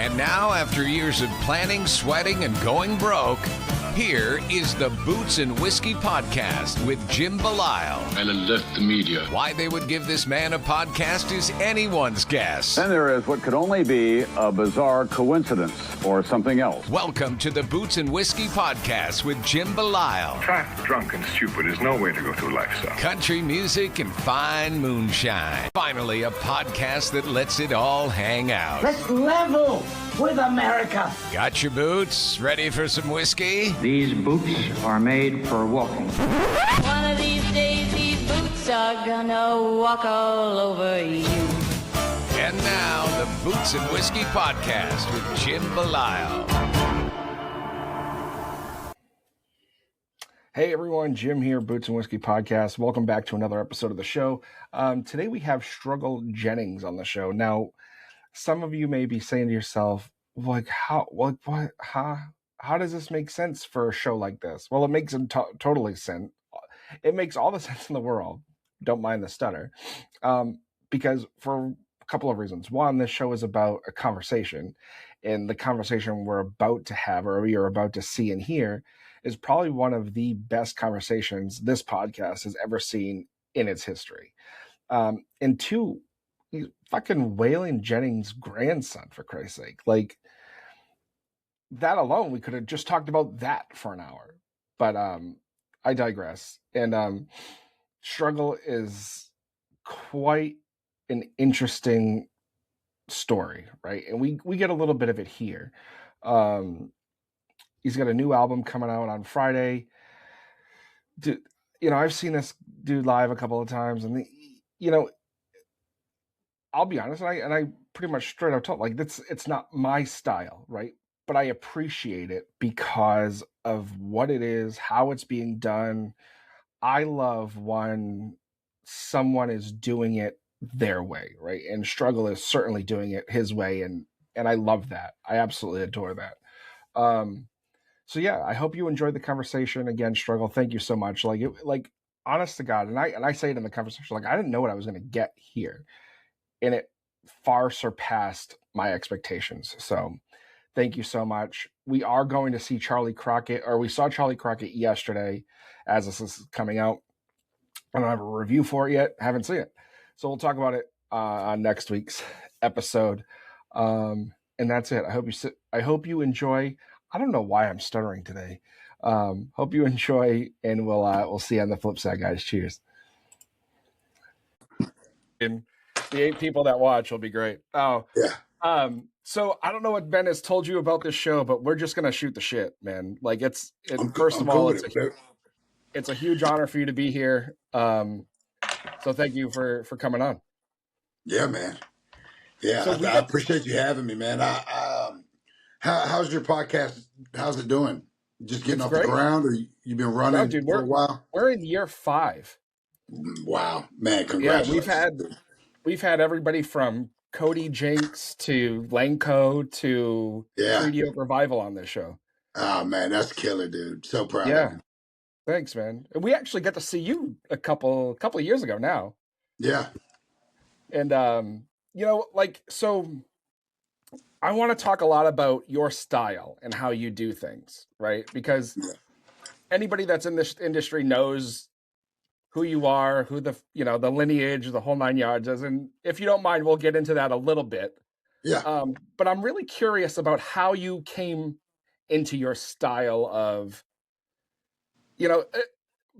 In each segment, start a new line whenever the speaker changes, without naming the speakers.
And now, after years of planning, sweating, and going broke, here is the Boots and Whiskey Podcast with Jim Belisle.
I'll alert the media.
Why they would give this man a podcast is anyone's guess.
Then there is what could only be a bizarre coincidence or something else.
Welcome to the Boots and Whiskey Podcast with Jim Belisle.
Fat, drunk, and stupid is no way to go through life, son.
Country music and fine moonshine. Finally, a podcast that lets it all hang out.
Let's level with America.
Got your boots? Ready for some whiskey?
These boots are made for walking.
One of these days, these boots are gonna walk all over you.
And now, the Boots and Whiskey Podcast with Jim Belisle.
Hey everyone, Jim here, Boots and Whiskey Podcast. Welcome back to another episode of the show. Today we have Struggle Jennings on the show. Now, some of you may be saying to yourself, like, how does this make sense for a show like this? Well, it makes totally sense. It makes all the sense in the world. Don't mind the stutter. Because for a couple of reasons. One, this show is about a conversation, and the conversation we're about to have, or we are about to see and hear, is probably one of the best conversations this podcast has ever seen in its history. And two, he's fucking Waylon Jennings' grandson, for Christ's sake. Like, that alone, we could have just talked about that for an hour. But I digress. And Struggle is quite an interesting story, right? And we get a little bit of it here. He's got a new album coming out on Friday. Dude, I've seen this dude live a couple of times, and I'll be honest, and I pretty much straight out told, like, it's not my style, right? But I appreciate it because of what it is, how it's being done. I love when someone is doing it their way, right? And Struggle is certainly doing it his way, and I love that. I absolutely adore that. So yeah, I hope you enjoyed the conversation. Again, Struggle, thank you so much. Like honest to God, and I say it in the conversation, like, I didn't know what I was going to get here, and it far surpassed my expectations. So thank you so much. We are going to see Charlie Crockett, or we saw Charlie Crockett yesterday as this is coming out. I don't have a review for it yet. I haven't seen it. So we'll talk about it on next week's episode. And that's it. I hope you enjoy. I don't know why I'm stuttering today. Hope you enjoy, and we'll see you on the flip side, guys. Cheers. And the 8 people that watch will be great. Oh, yeah. So I don't know what Ben has told you about this show, but we're just gonna shoot the shit, man. Like, first of all, it's a huge honor for you to be here. So thank you for coming on.
Yeah, man. Yeah, so I appreciate you having me, man. How's your podcast? How's it doing? Just getting off the ground, or you've been running for a while?
We're in year 5.
Wow, man! Congratulations.
Yeah, we've had everybody from Cody Jinks to Langco to Treaty Oak Revival on this show.
Oh man, that's killer, dude. So proud of you.
Thanks, man. And we actually got to see you a couple of years ago now.
Yeah.
And so I want to talk a lot about your style and how you do things, right? Because anybody that's in this industry knows who you are, who the lineage, the whole 9 yards is. And if you don't mind, we'll get into that a little bit.
Yeah.
But I'm really curious about how you came into your style of,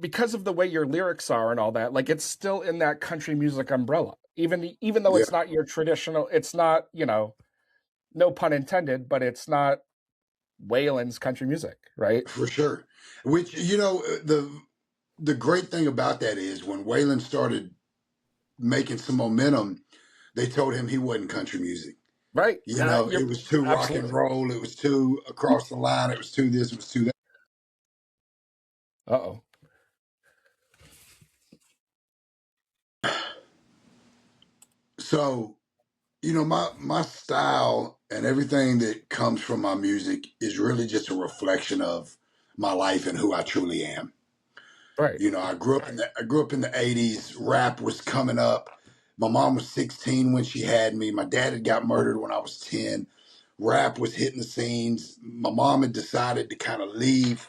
because of the way your lyrics are and all that, like, it's still in that country music umbrella, even though it's not your traditional, it's not, no pun intended, but it's not Waylon's country music, right?
For sure. Which, the great thing about that is when Waylon started making some momentum, they told him he wasn't country music.
Right.
It was too rock and roll. It was too across the line. It was too this, it was too that.
Uh-oh.
So, my style and everything that comes from my music is really just a reflection of my life and who I truly am.
Right.
I grew up in the 80s. Rap was coming up. My mom was 16 when she had me. My dad had got murdered when I was 10. rap was hitting the scenes. My mom had decided to kind of leave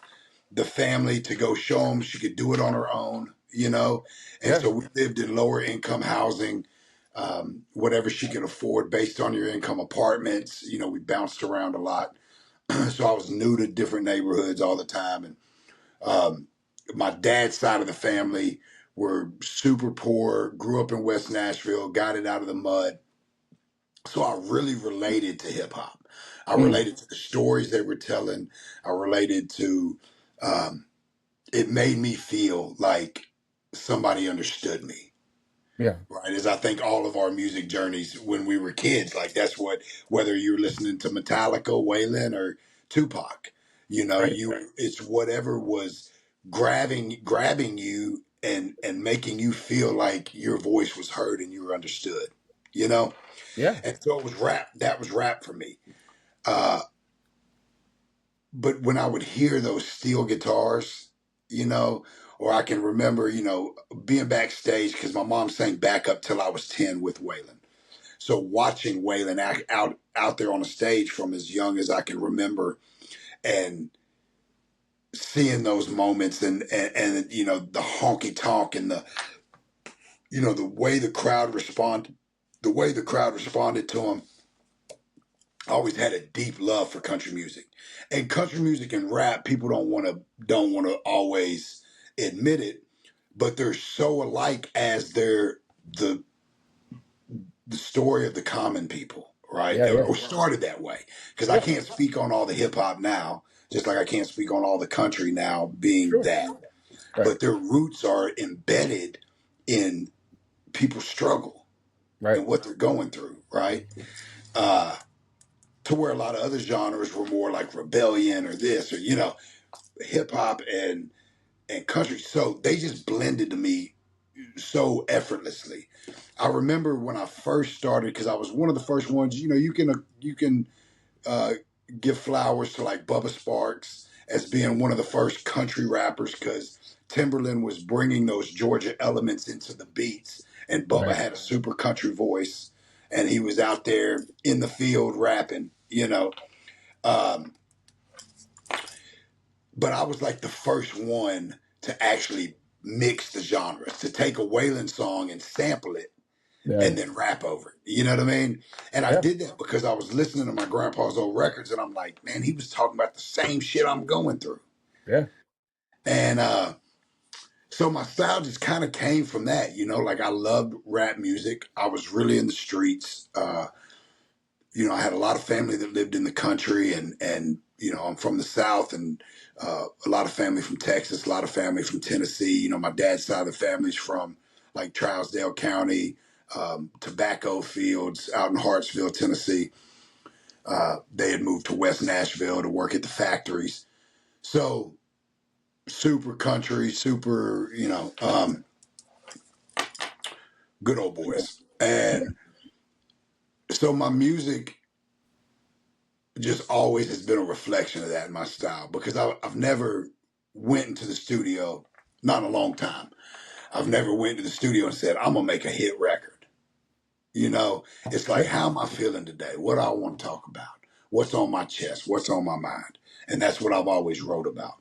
the family to go show them she could do it on her own, you know? And so we lived in lower income housing, whatever she could afford based on your income, apartments. You know, we bounced around a lot. So I was new to different neighborhoods all the time. And my dad's side of the family were super poor, grew up in West Nashville, got it out of the mud. So I really related to hip hop. I related to the stories they were telling. I related to, it made me feel like somebody understood me.
Yeah.
Right. As I think all of our music journeys when we were kids, like that's what, whether you're listening to Metallica, Waylon, or Tupac, you know, it's whatever was grabbing you and making you feel like your voice was heard and you were understood, you know?
Yeah.
And so it was rap. That was rap for me. But when I would hear those steel guitars, you know, or I can remember, you know, being backstage because my mom sang back up till I was 10 with Waylon. So watching Waylon out there on the stage from as young as I can remember and seeing those moments and you know, the honky tonk and the, you know, the way the crowd responded to him. I always had a deep love for country music, and country music and rap. People don't want to always admit it, but they're so alike as they're the story of the common people, right? Or started that way. Because I can't speak on all the hip hop now, just like I can't speak on all the country now being that. But their roots are embedded in people's struggle and what they're going through, right? To where a lot of other genres were more like rebellion or this or, you know, hip hop and country. So they just blended to me so effortlessly. I remember when I first started, because I was one of the first ones, you know, you can give flowers to like Bubba Sparks as being one of the first country rappers because Timberland was bringing those Georgia elements into the beats and Bubba had a super country voice and he was out there in the field rapping, you know. But I was like the first one to actually mix the genres, to take a Waylon song and sample it and then rap over it. You know what I mean? And I did that because I was listening to my grandpa's old records and I'm like, man, he was talking about the same shit I'm going through.
Yeah.
And so my style just kind of came from that, you know, like I loved rap music. I was really in the streets. You know, I had a lot of family that lived in the country and you know, I'm from the South and a lot of family from Texas, a lot of family from Tennessee. You know, my dad's side of the family's from like Trousdale County, tobacco fields out in Hartsville, Tennessee. They had moved to West Nashville to work at the factories. So super country, super, you know, good old boys. And so my music just always has been a reflection of that in my style because I've never went into the studio, not in a long time. I've never went to the studio and said, I'm going to make a hit record. You know, it's like, how am I feeling today? What do I want to talk about? What's on my chest? What's on my mind? And that's what I've always wrote about.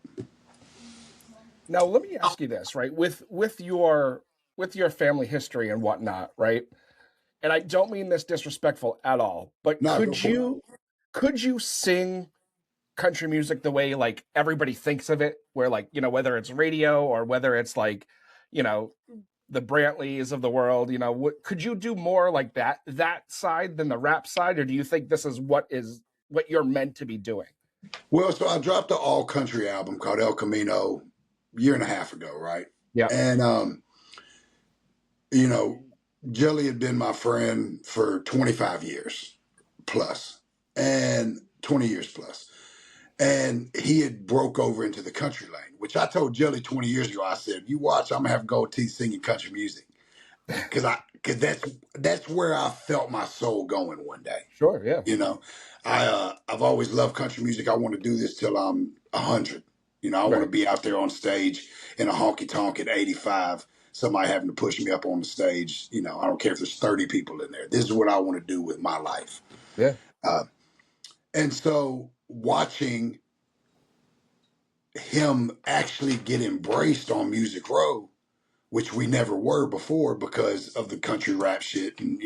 Now, let me ask you this, right? With your family history and whatnot, right? And I don't mean this disrespectful at all, but
No,
could you sing country music the way like everybody thinks of it, where like, you know, whether it's radio or whether it's like, you know, the Brantleys of the world, you know, could you do more like that side than the rap side, or do you think this is what you're meant to be doing?
Well, so I dropped an all country album called El Camino a year and a half ago, right?
Yeah.
And you know, Jelly had been my friend for 25 years plus, and 20 years plus. And he had broke over into the country lane, which I told Jelly 20 years ago. I said, you watch, I'm going to have gold teeth singing country music. Because that's where I felt my soul going one day.
Sure, yeah.
You know, I've always loved country music. I want to do this till I'm 100. You know, I want to be out there on stage in a honky tonk at 85. Somebody having to push me up on the stage. You know, I don't care if there's 30 people in there. This is what I want to do with my life.
Yeah.
And so watching him actually get embraced on Music Row, which we never were before because of the country rap shit. And,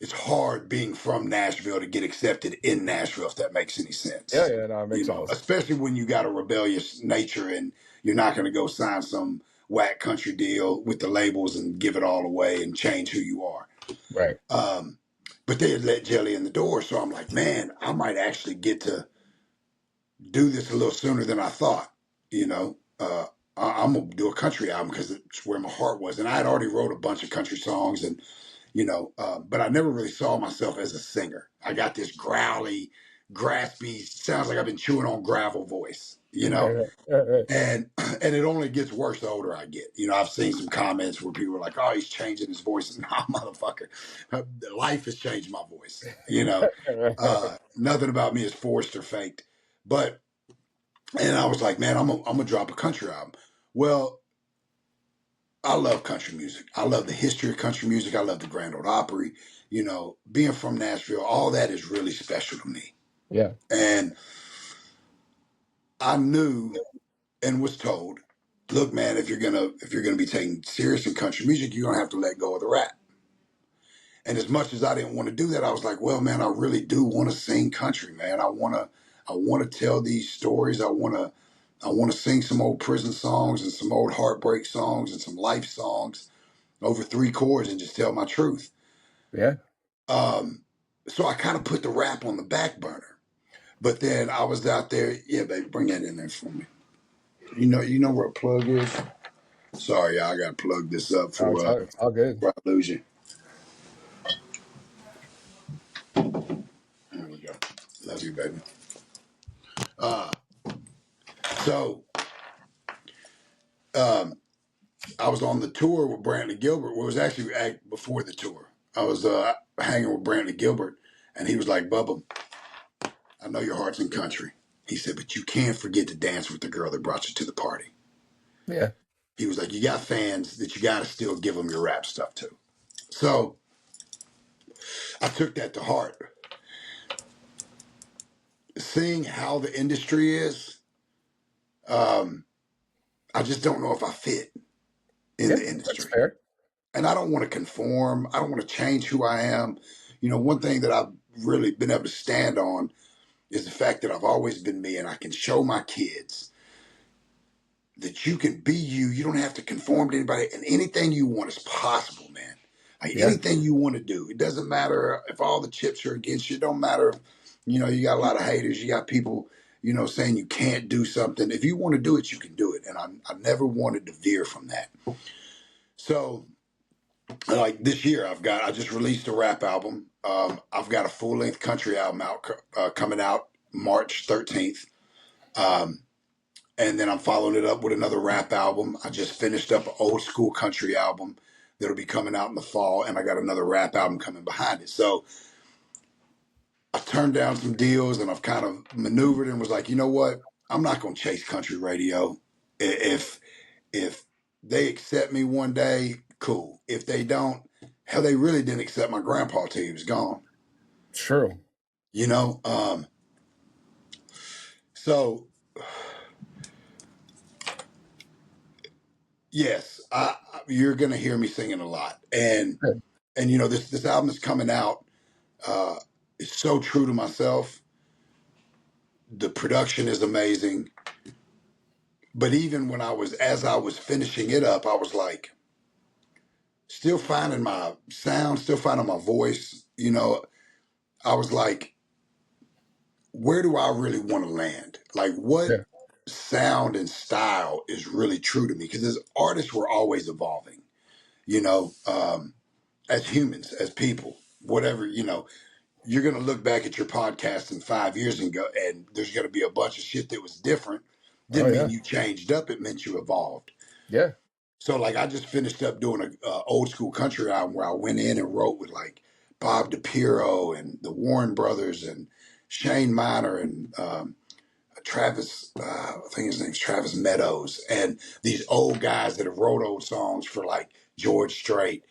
it's hard being from Nashville to get accepted in Nashville, if that makes any sense.
Yeah, no, it makes all sense.
Especially when you got a rebellious nature and you're not going to go sign some whack country deal with the labels and give it all away and change who you are.
Right.
But they had let Jelly in the door. So I'm like, man, I might actually get to do this a little sooner than I thought. I'm going to do a country album because it's where my heart was. And I had already wrote a bunch of country songs and, but I never really saw myself as a singer. I got this growly, graspy, sounds like I've been chewing on gravel voice,
Right.
and it only gets worse the older I get. I've seen some comments where people are like, "Oh, he's changing his voice." Nah, motherfucker, life has changed my voice. Nothing about me is forced or faked. And I was like, man, I'm gonna drop a country album. Well, I love country music. I love the history of country music. I love the Grand Ole Opry. Being from Nashville, all that is really special to me.
Yeah.
And I knew and was told, look, man, if you're gonna be taken serious in country music, you're gonna have to let go of the rap. And as much as I didn't want to do that, I was like, well, man, I really do want to sing country, man. I wanna tell these stories. I wanna sing some old prison songs and some old heartbreak songs and some life songs over 3 chords and just tell my truth.
Yeah.
So I kind of put the rap on the back burner. But then I was out there. Yeah, baby, bring that in there for me. You know where a plug is? Sorry, y'all, I got to plug this up for
It's all good.
before I lose you. There we go. Love you, baby. So I was on the tour with Brantley Gilbert. Well, it was actually before the tour. I was hanging with Brantley Gilbert, and he was like, Bubba, I know your heart's in country. He said, but you can't forget to dance with the girl that brought you to the party.
Yeah.
He was like, you got fans that you got to still give them your rap stuff too. So I took that to heart. Seeing how the industry is, I just don't know if I fit in the industry.
That's fair.
And I don't want to conform. I don't want to change who I am. One thing that I've really been able to stand on is the fact that I've always been me, and I can show my kids that you can be you. You don't have to conform to anybody, and anything you want is possible, man. Like anything you want to do. It doesn't matter if all the chips are against you. It don't matter if, you got a lot of haters. You got people, saying you can't do something. If you want to do it, you can do it. And I never wanted to veer from that. So, like this year, I just released a rap album. I've got a full-length country album out coming out March 13th. And then I'm following it up with another rap album. I just finished up an old school country album that'll be coming out in the fall, and I got another rap album coming behind it. So I turned down some deals, and I've kind of maneuvered and was like, you know what? I'm not going to chase country radio. If they accept me one day, cool. If they don't, hell, they really didn't accept my grandpa till he was gone.
True.
So yes, you're going to hear me singing a lot. And this album is coming out. It's so true to myself. The production is amazing. But even as I was finishing it up, I was like, still finding my sound, still finding my voice. I was like, where do I really want to land? Like, what sound and style is really true to me? Because as artists, we're always evolving, as humans, as people, whatever, you're going to look back at your podcast in 5 years and there's going to be a bunch of shit that was different. Didn't mean you changed up. It meant you evolved.
Yeah.
So like I just finished up doing a old school country album where I went in and wrote with like Bob DiPiero and the Warren Brothers and Shane Minor and Travis, I think his name's Travis Meadows, and these old guys that have wrote old songs for like George Strait,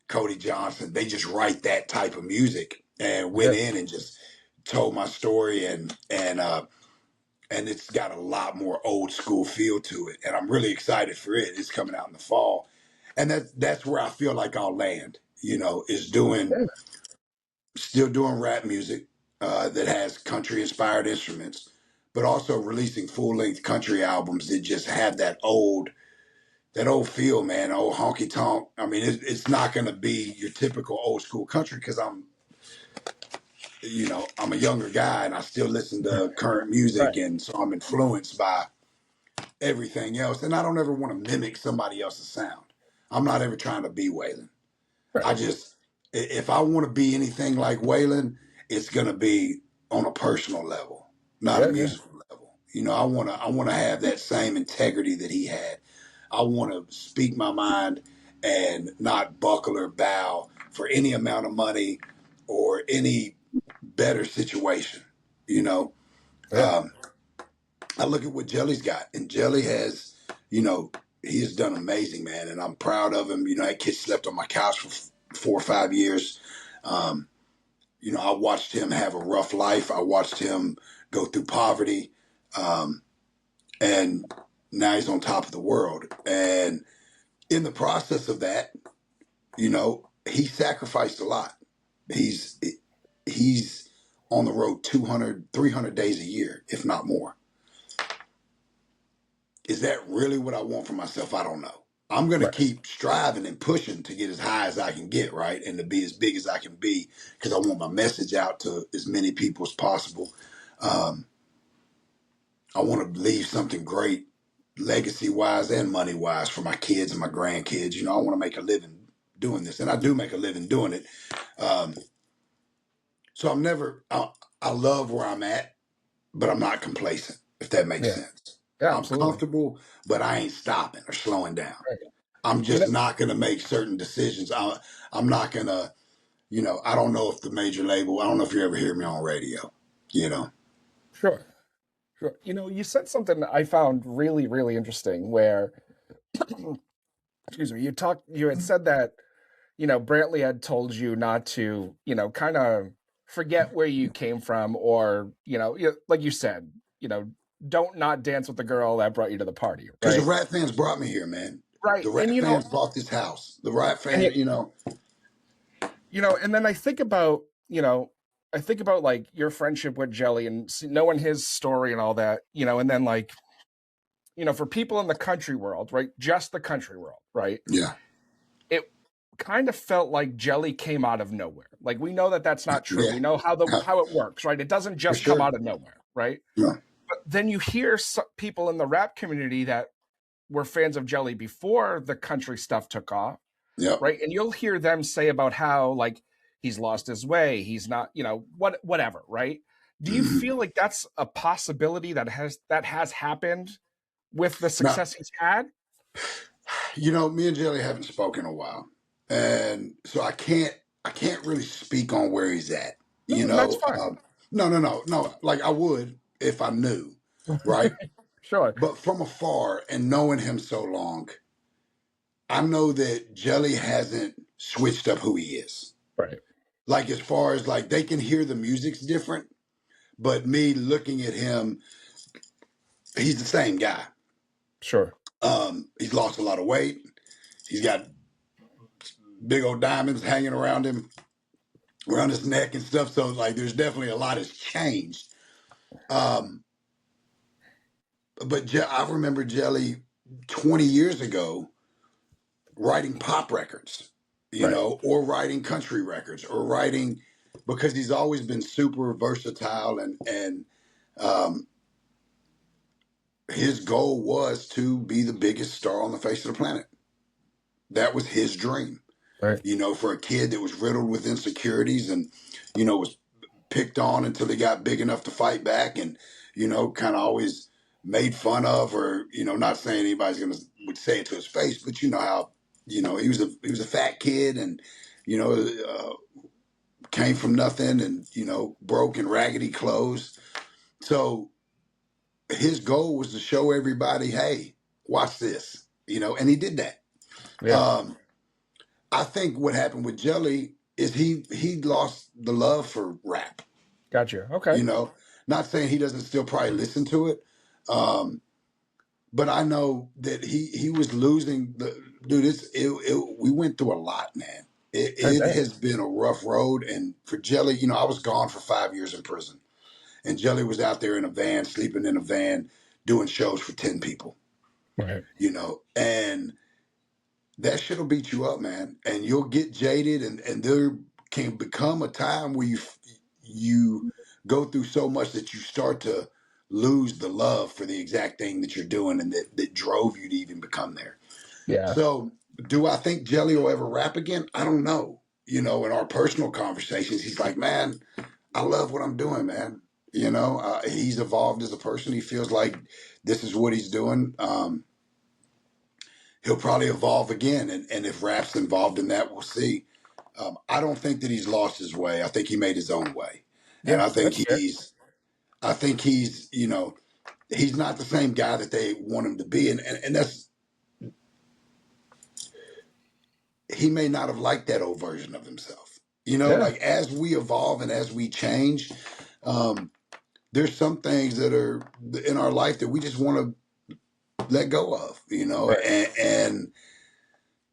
Cody Johnson. They just write that type of music. and
Yeah.
went in and just told my story, and it's got a lot more old school feel to it, and I'm really excited for it. It's coming out in the fall, and that's where I feel like I'll land. Is doing
Yeah.
still doing rap music that has country inspired instruments, but also releasing full length country albums that just have that old feel, man, old honky tonk. I mean, it's not going to be your typical old school country because I'm a younger guy and I still listen to current music,
Right.
and so I'm influenced by everything else. And I don't ever want to mimic somebody else's sound. I'm not ever trying to be Waylon.
Right.
If I want to be anything like Waylon, it's going to be on a personal level, not a
Yeah. Yeah.
musical level. I want to have that same integrity that he had. I want to speak my mind and not buckle or bow for any amount of money or any better situation. You know,
Yeah.
um, I look at what Jelly's got, and Jelly has, you know, he has done amazing, man, and I'm proud of him. That kid slept on my couch for 4 or 5 years. Um, I watched him have a rough life. I watched him go through poverty, and now he's on top of the world. And in the process of that, he sacrificed a lot. He's on the road 200, 300 days a year, if not more. Is that really what I want for myself? I don't know. I'm going to
Right.
keep striving and pushing to get as high as I can get, right? And to be as big as I can be because I want my message out to as many people as possible. Um, I want to leave something great, legacy wise and money wise, for my kids and my grandkids. I want to make a living doing this, and I do make a living doing it. Um, so I love where I'm at, but I'm not complacent, if that makes
Yeah.
sense.
Yeah.
I'm
Absolutely.
comfortable, but I ain't stopping or slowing down.
Right.
I'm
You know.
just not going to make certain decisions. I'm not going to, I don't know if the major label, I don't know if you ever hear me on radio, you know.
Sure. Sure. You said something I found really, really interesting where, excuse me, you had said that, Brantley had told you not to, kind of forget where you came from, or, like you said, don't not dance with the girl that brought you to the party.
Because the
Right.
Rat fans brought me here, man.
Right.
The
And,
Rat fans bought this house. The Rat
and,
fan,
and then I think about like your friendship with Jelly and knowing his story and all that, and then like, for people in the country world, right? Just the country world, right?
yeah,
It kind of felt like Jelly came out of nowhere. Like we know that that's not true.
yeah,
We know how it works, right? It doesn't
for
just come
sure.
out of nowhere, right?
Yeah,
But then you hear people in the rap community that were fans of Jelly before the country stuff took off,
yeah.
right? And you'll hear them say about how like he's lost his way, he's not, whatever, right? Do you
Mm-hmm.
feel like that's a possibility that has happened with the
Now,
success he's had?
me and Jelly haven't spoken in a while, and so I can't really speak on where he's at.
No, and that's fine.
No. Like I would if I knew, right?
Sure.
But from afar and knowing him so long, I know that Jelly hasn't switched up who he is.
Right.
Like as far as like they can hear the music's different, but me looking at him, he's the same guy.
Sure.
He's lost a lot of weight. He's got big old diamonds hanging around him, around his neck and stuff. So like, there's definitely a lot has changed. Um, but I remember Jelly 20 years ago writing pop records,
Right.
or writing country records, or writing because he's always been super versatile, and um, his goal was to be the biggest star on the face of the planet. That was his dream.
Right.
For a kid that was riddled with insecurities and, was picked on until he got big enough to fight back, and, kind of always made fun of, or, not saying anybody's would say it to his face, but you know how, he was a fat kid, and, came from nothing, and, broke and raggedy clothes. So his goal was to show everybody, hey, watch this, and he did that.
Yeah.
I think what happened with Jelly, is he lost the love for rap.
Gotcha. Okay.
You know, not saying he doesn't still probably listen to it, but I know that he was losing the dude. We went through a lot, man.
I
It
bet.
has been a rough road, and for Jelly, you know, I was gone for 5 years in prison, and Jelly was out there in a van, sleeping in a van, doing shows for 10 people.
Right.
You know, and that shit'll beat you up, man, and you'll get jaded, and there can become a time where you go through so much that you start to lose the love for the exact thing that you're doing and that drove you to even become there.
Yeah.
So, do I think Jelly will ever rap again? I don't know. You know, in our personal conversations, he's like, man, I love what I'm doing, man. You know, he's evolved as a person. He feels like this is what he's doing. He'll probably evolve again. And if rap's involved in that, we'll see. I don't think that he's lost his way. I think he made his own way. And
Yeah. That's fair.
I think he's, you know, he's not the same guy that they want him to be. And that's, he may not have liked that old version of himself. You know,
Yeah.
like as we evolve and as we change, there's some things that are in our life that we just want to let go of, you know,
Right.
and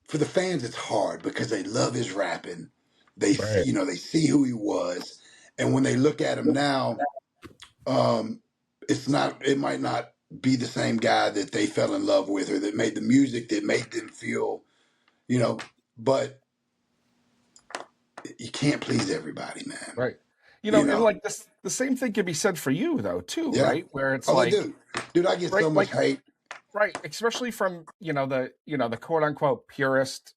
for the fans, it's hard because they love his rapping. They see,
Right.
you know, they see who he was. And when they look at him now, it might not be the same guy that they fell in love with or that made the music that made them feel, you know, but you can't please everybody, man.
Right.
You
And
know?
like this, the same thing can be said for you though, too,
Yeah.
right? Where it's
Oh, they
like,
do. Dude, I get
right,
so much
like,
hate.
right, especially from, the quote unquote purist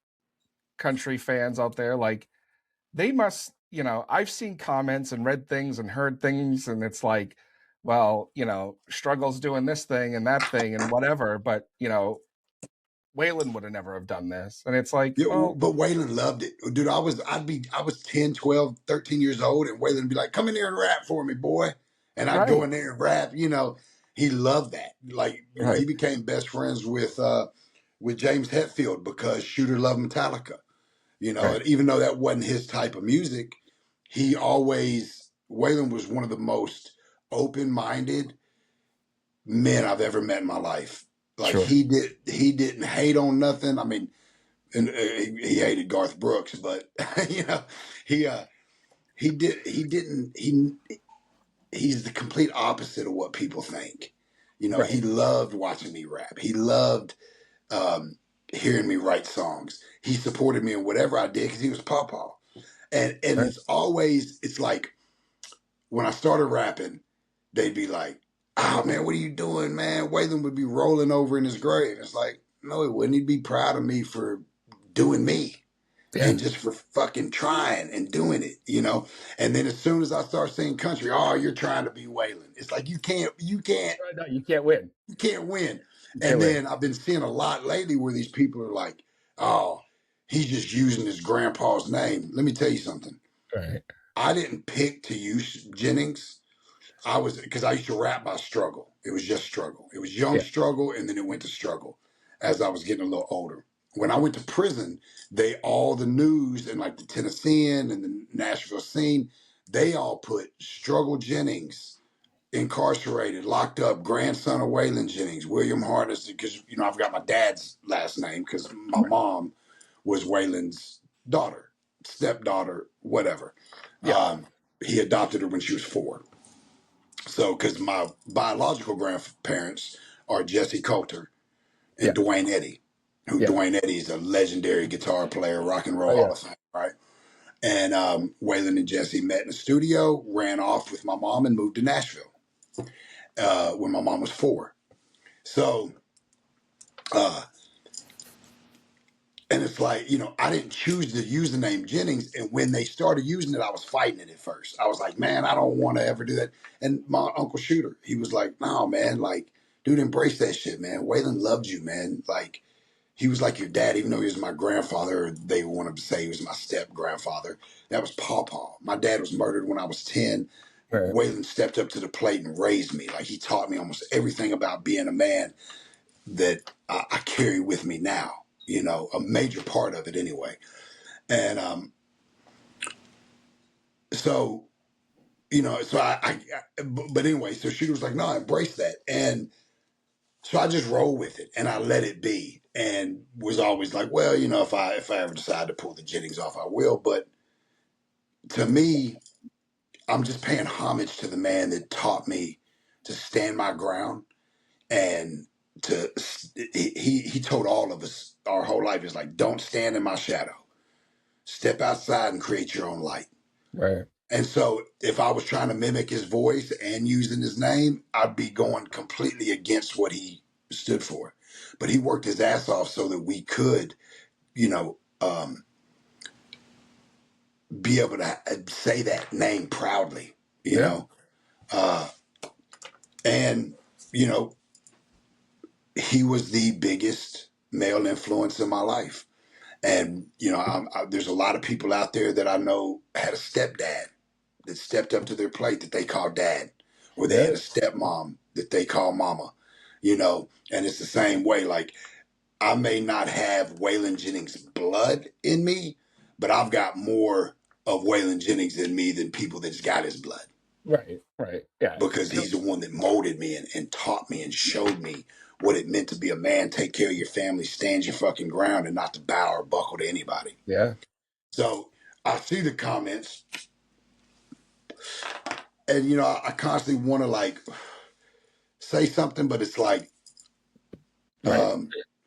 country fans out there, like they must, I've seen comments and read things and heard things, and it's like, well, Struggle's doing this thing and that thing and whatever, but Waylon would have never have done this. And it's like,
Yeah,
well,
but Waylon loved it. Dude, I was 10, 12, 13 years old, and Waylon would be like, come in here and rap for me, boy. And I'd go
right,
in there and rap, you know. He loved that. Like, you know, he
right,
became best friends with James Hetfield because Shooter loved Metallica. You know,
right,
and even though that wasn't his type of music, Waylon was one of the most open-minded men I've ever met in my life. Like
sure,
he didn't hate on nothing. I mean, and he hated Garth Brooks, but you know, he he's the complete opposite of what people think. You know, he
right,
loved watching me rap. He loved hearing me write songs. He supported me in whatever I did because he was Pawpaw. And
right,
it's like when I started rapping, they'd be like, "Oh man, what are you doing, man?" Waylon would be rolling over in his grave. It's like, no, he wouldn't. He'd be proud of me for doing me
yeah,
and just for fucking trying and doing it, you know. And then as soon as I start singing country, oh, you're trying to be Waylon. It's like
no, you can't win,
you can't win.
you can't
And
win,
then I've been seeing a lot lately where these people are like, oh, he's just using his grandpa's name. Let me tell you something.
right,
I didn't pick to use Jennings. Because I used to rap by struggle. It was just struggle. It was young
yeah,
struggle, and then it went to struggle as I was getting a little older. When I went to prison, all the news and like the Tennessean and the Nashville scene, they all put Struggle Jennings, incarcerated, locked up, grandson of Waylon Jennings, William Harness, because you know I've got my dad's last name because my mom was Waylon's daughter, stepdaughter, whatever.
yeah,
He adopted her when she was 4. So, because my biological grandparents are Jesse Coulter
yeah,
and Dwayne Eddy, who
yeah,
Dwayne Eddy is a legendary guitar player, rock and roll
oh
Hall
yeah,
of Fame, right? And Waylon and Jesse met in the studio, ran off with my mom, and moved to Nashville when my mom was 4. So, uh, and it's like, you know, I didn't choose to use the name Jennings. And when they started using it, I was fighting it at first. I was like, man, I don't want to ever do that. And my Uncle Shooter, he was like, no, man, like, dude, embrace that shit, man. Waylon loved you, man. Like, he was like your dad, even though he was my grandfather. They wanted to say he was my step grandfather. That was Pawpaw. My dad was murdered when I was 10.
right,
Waylon stepped up to the plate and raised me. Like, he taught me almost everything about being a man that I carry with me now, you know, a major part of it anyway. And so, but anyway, so she was like, no, embrace that. And so I just roll with it and I let it be, and was always like, well, if I ever decide to pull the Jennings off, I will. But to me, I'm just paying homage to the man that taught me to stand my ground, and he told all of us our whole life is like, don't stand in my shadow, step outside and create your own light.
Right.
And so if I was trying to mimic his voice and using his name, I'd be going completely against what he stood for. But he worked his ass off so that we could, you know, be able to say that name proudly, you know. And, you know, he was the biggest male influence in my life. And, there's a lot of people out there that I know had a stepdad that stepped up to their plate that they call dad, or they had a stepmom that they call mama, and it's the same way. Like, I may not have Waylon Jennings blood in me, but I've got more of Waylon Jennings in me than people that's got his blood.
Right. Yeah.
Because he's the one that molded me and taught me and showed me what it meant to be a man, take care of your family, stand your fucking ground, and not to bow or buckle to anybody.
Yeah.
So I see the comments, and I constantly want to like say something, but it's like,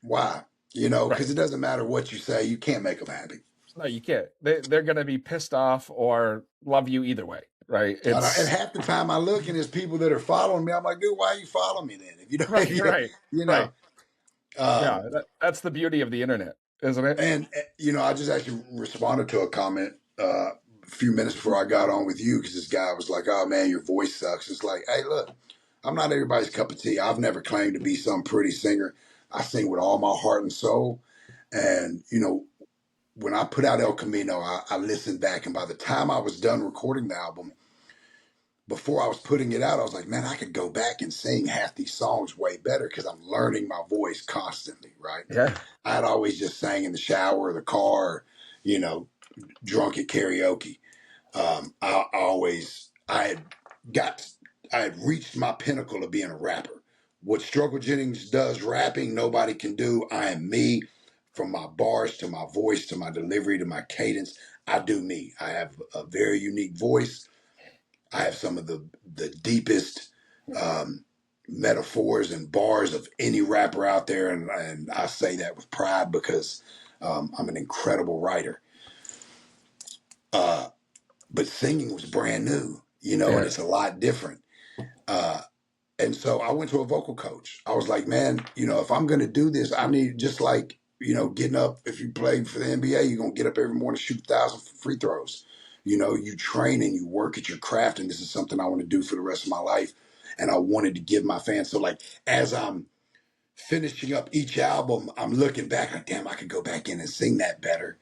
why? Because it doesn't matter what you say, you can't make them happy.
No, you can't. They're going to be pissed off or love you either way, right?
And half the time I look and there's people that are following me. I'm like, dude, why are you following me then? If you don't,
right.
Yeah,
that's the beauty of the internet, isn't it?
And I just actually responded to a comment a few minutes before I got on with you, because this guy was like, "Oh man, your voice sucks." It's like, hey, look, I'm not everybody's cup of tea. I've never claimed to be some pretty singer. I sing with all my heart and soul. And when I put out El Camino, I listened back, and by the time I was done recording the album, before I was putting it out, I was like, man, I could go back and sing half these songs way better, because I'm learning my voice constantly, right?
Yeah.
I'd always just sang in the shower or the car, drunk at karaoke. I had reached my pinnacle of being a rapper. What Struggle Jennings does rapping, nobody can do. I am me, from my bars to my voice to my delivery to my cadence. I do me. I have a very unique voice. I have some of the deepest metaphors and bars of any rapper out there, and I say that with pride, because I'm an incredible writer. But singing was brand new, and it's a lot different. And so I went to a vocal coach. I was like, man, if I'm going to do this, I need, just like, getting up. If you play for the NBA, you're going to get up every morning, shoot 1,000 free throws. You train and you work at your craft, and this is something I want to do for the rest of my life. And I wanted to give my fans, so like, as I'm finishing up each album, I'm looking back like, damn, I could go back in and sing that better.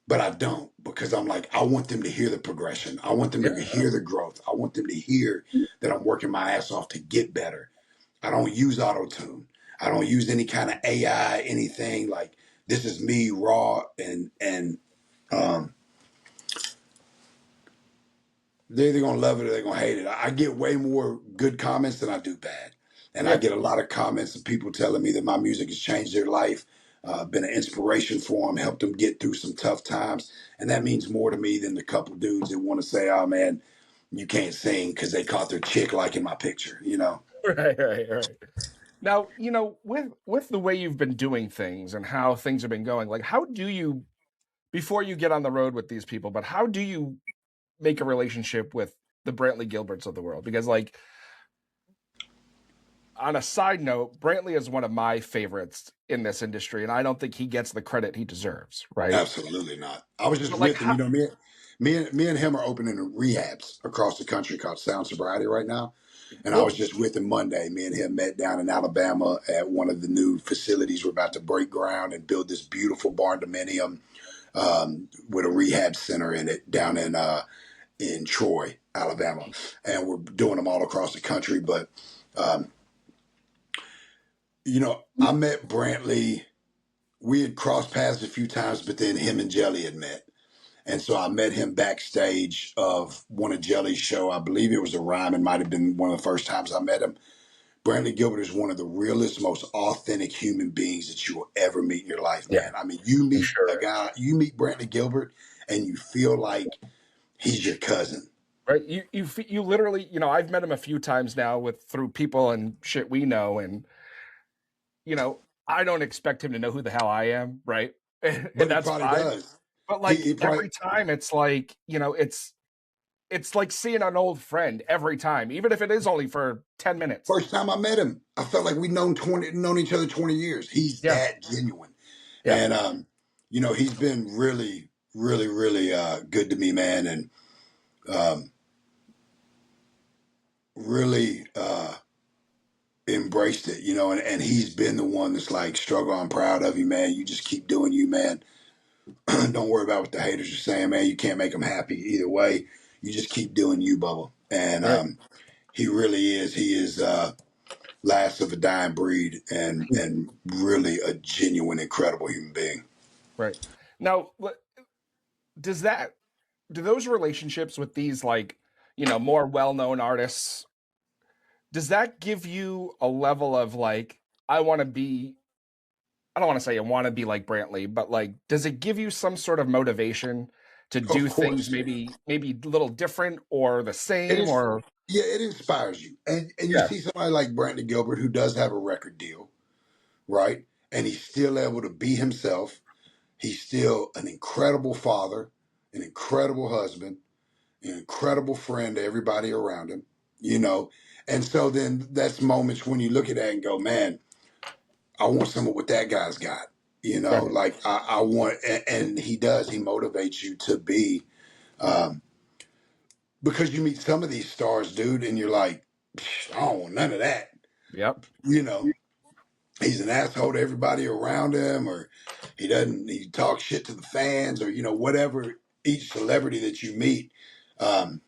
But I don't, because I'm like, I want them to hear the progression. I want them to hear the growth. I want them to hear that I'm working my ass off to get better. I don't use auto-tune. I don't use any kind of AI, anything. Like, this is me raw, and they're either going to love it or they're going to hate it. I get way more good comments than I do bad. And I get a lot of comments of people telling me that my music has changed their life, been an inspiration for them, helped them get through some tough times. And that means more to me than the couple dudes that want to say, oh man, you can't sing because they caught their chick liking my picture,
Right. Now, with the way you've been doing things and how things have been going, like, how do you, before you get on the road with these people, but how do you make a relationship with the Brantley Gilberts of the world? Because, like, on a side note, Brantley is one of my favorites in this industry, and I don't think he gets the credit he deserves, right?
Absolutely not. I was just with him, me and him are opening rehabs across the country called Sound Sobriety right now. And I was just with him Monday. Me and him met down in Alabama at one of the new facilities. We're about to break ground and build this beautiful barn dominium with a rehab center in it down in Troy, Alabama. And we're doing them all across the country. But, I met Brantley. We had crossed paths a few times, but then him and Jelly had met. And so I met him backstage of one of Jelly's show. I believe it was a Ryman, might have been one of the first times I met him. Brantley Gilbert is one of the realest, most authentic human beings that you will ever meet in your life,
Yeah,
man. I mean, you
for
meet a
sure.
guy, you meet Brantley Gilbert, and you feel like he's your cousin.
Right? You literally, I've met him a few times now through people and shit we know, and I don't expect him to know who the hell I am, right? And
But he
that's
probably
fine.
does.
But like
He probably,
every time it's like, it's like seeing an old friend every time, even if it is only for 10 minutes.
first time I met him, I felt like we'd known each other 20 years. He's
Yeah.
that genuine.
Yeah.
And, he's been really, really, really good to me, man. And really embraced it, and he's been the one that's like, Struggle, I'm proud of you, man. You just keep doing you, man. Don't worry about what the haters are saying, man. You can't make them happy either way. You just keep doing you, Bubba. And
Right.
he really is. He is last of a dying breed and really a genuine, incredible human being.
Right. Now, does that do those relationships with these like, more well-known artists, does that give you a level of like, I want to be I don't want to say I want to be like Brantley, but like, does it give you some sort of motivation to
Of
do things
course.
maybe a little different or the
It
same
is.
or
Yeah, it inspires you. And you
yeah,
see somebody like Brantley Gilbert who does have a record deal, right? And he's still able to be himself. He's still an incredible father, an incredible husband, an incredible friend to everybody around him, you know. And so then that's moments when you look at that and go, man, I want some of what that guy's got,
right,
like I want, and he does, he motivates you to be, because you meet some of these stars, dude, and you're like, I don't want none of that,
yep,
you know. He's an asshole to everybody around him, or he talks shit to the fans, or whatever. Each celebrity that you meet, and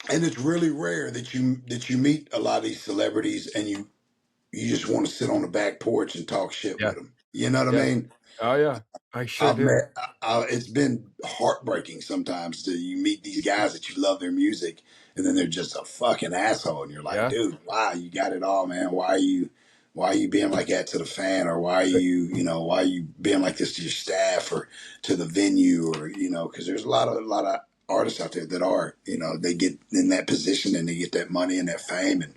it's really rare that you meet a lot of these celebrities and you just want to sit on the back porch and talk shit
yeah,
with them. You know what I
yeah,
mean?
oh yeah, I sure
I've
do,
met. It's been heartbreaking sometimes to you meet these guys that you love their music, and then they're just a fucking asshole, and you're like,
yeah,
dude, wow, you got it all, man. Why are you being like that to the fan, or why are you being like this to your staff or to the venue, or because there's a lot of artists out there that are, they get in that position and they get that money and that fame, and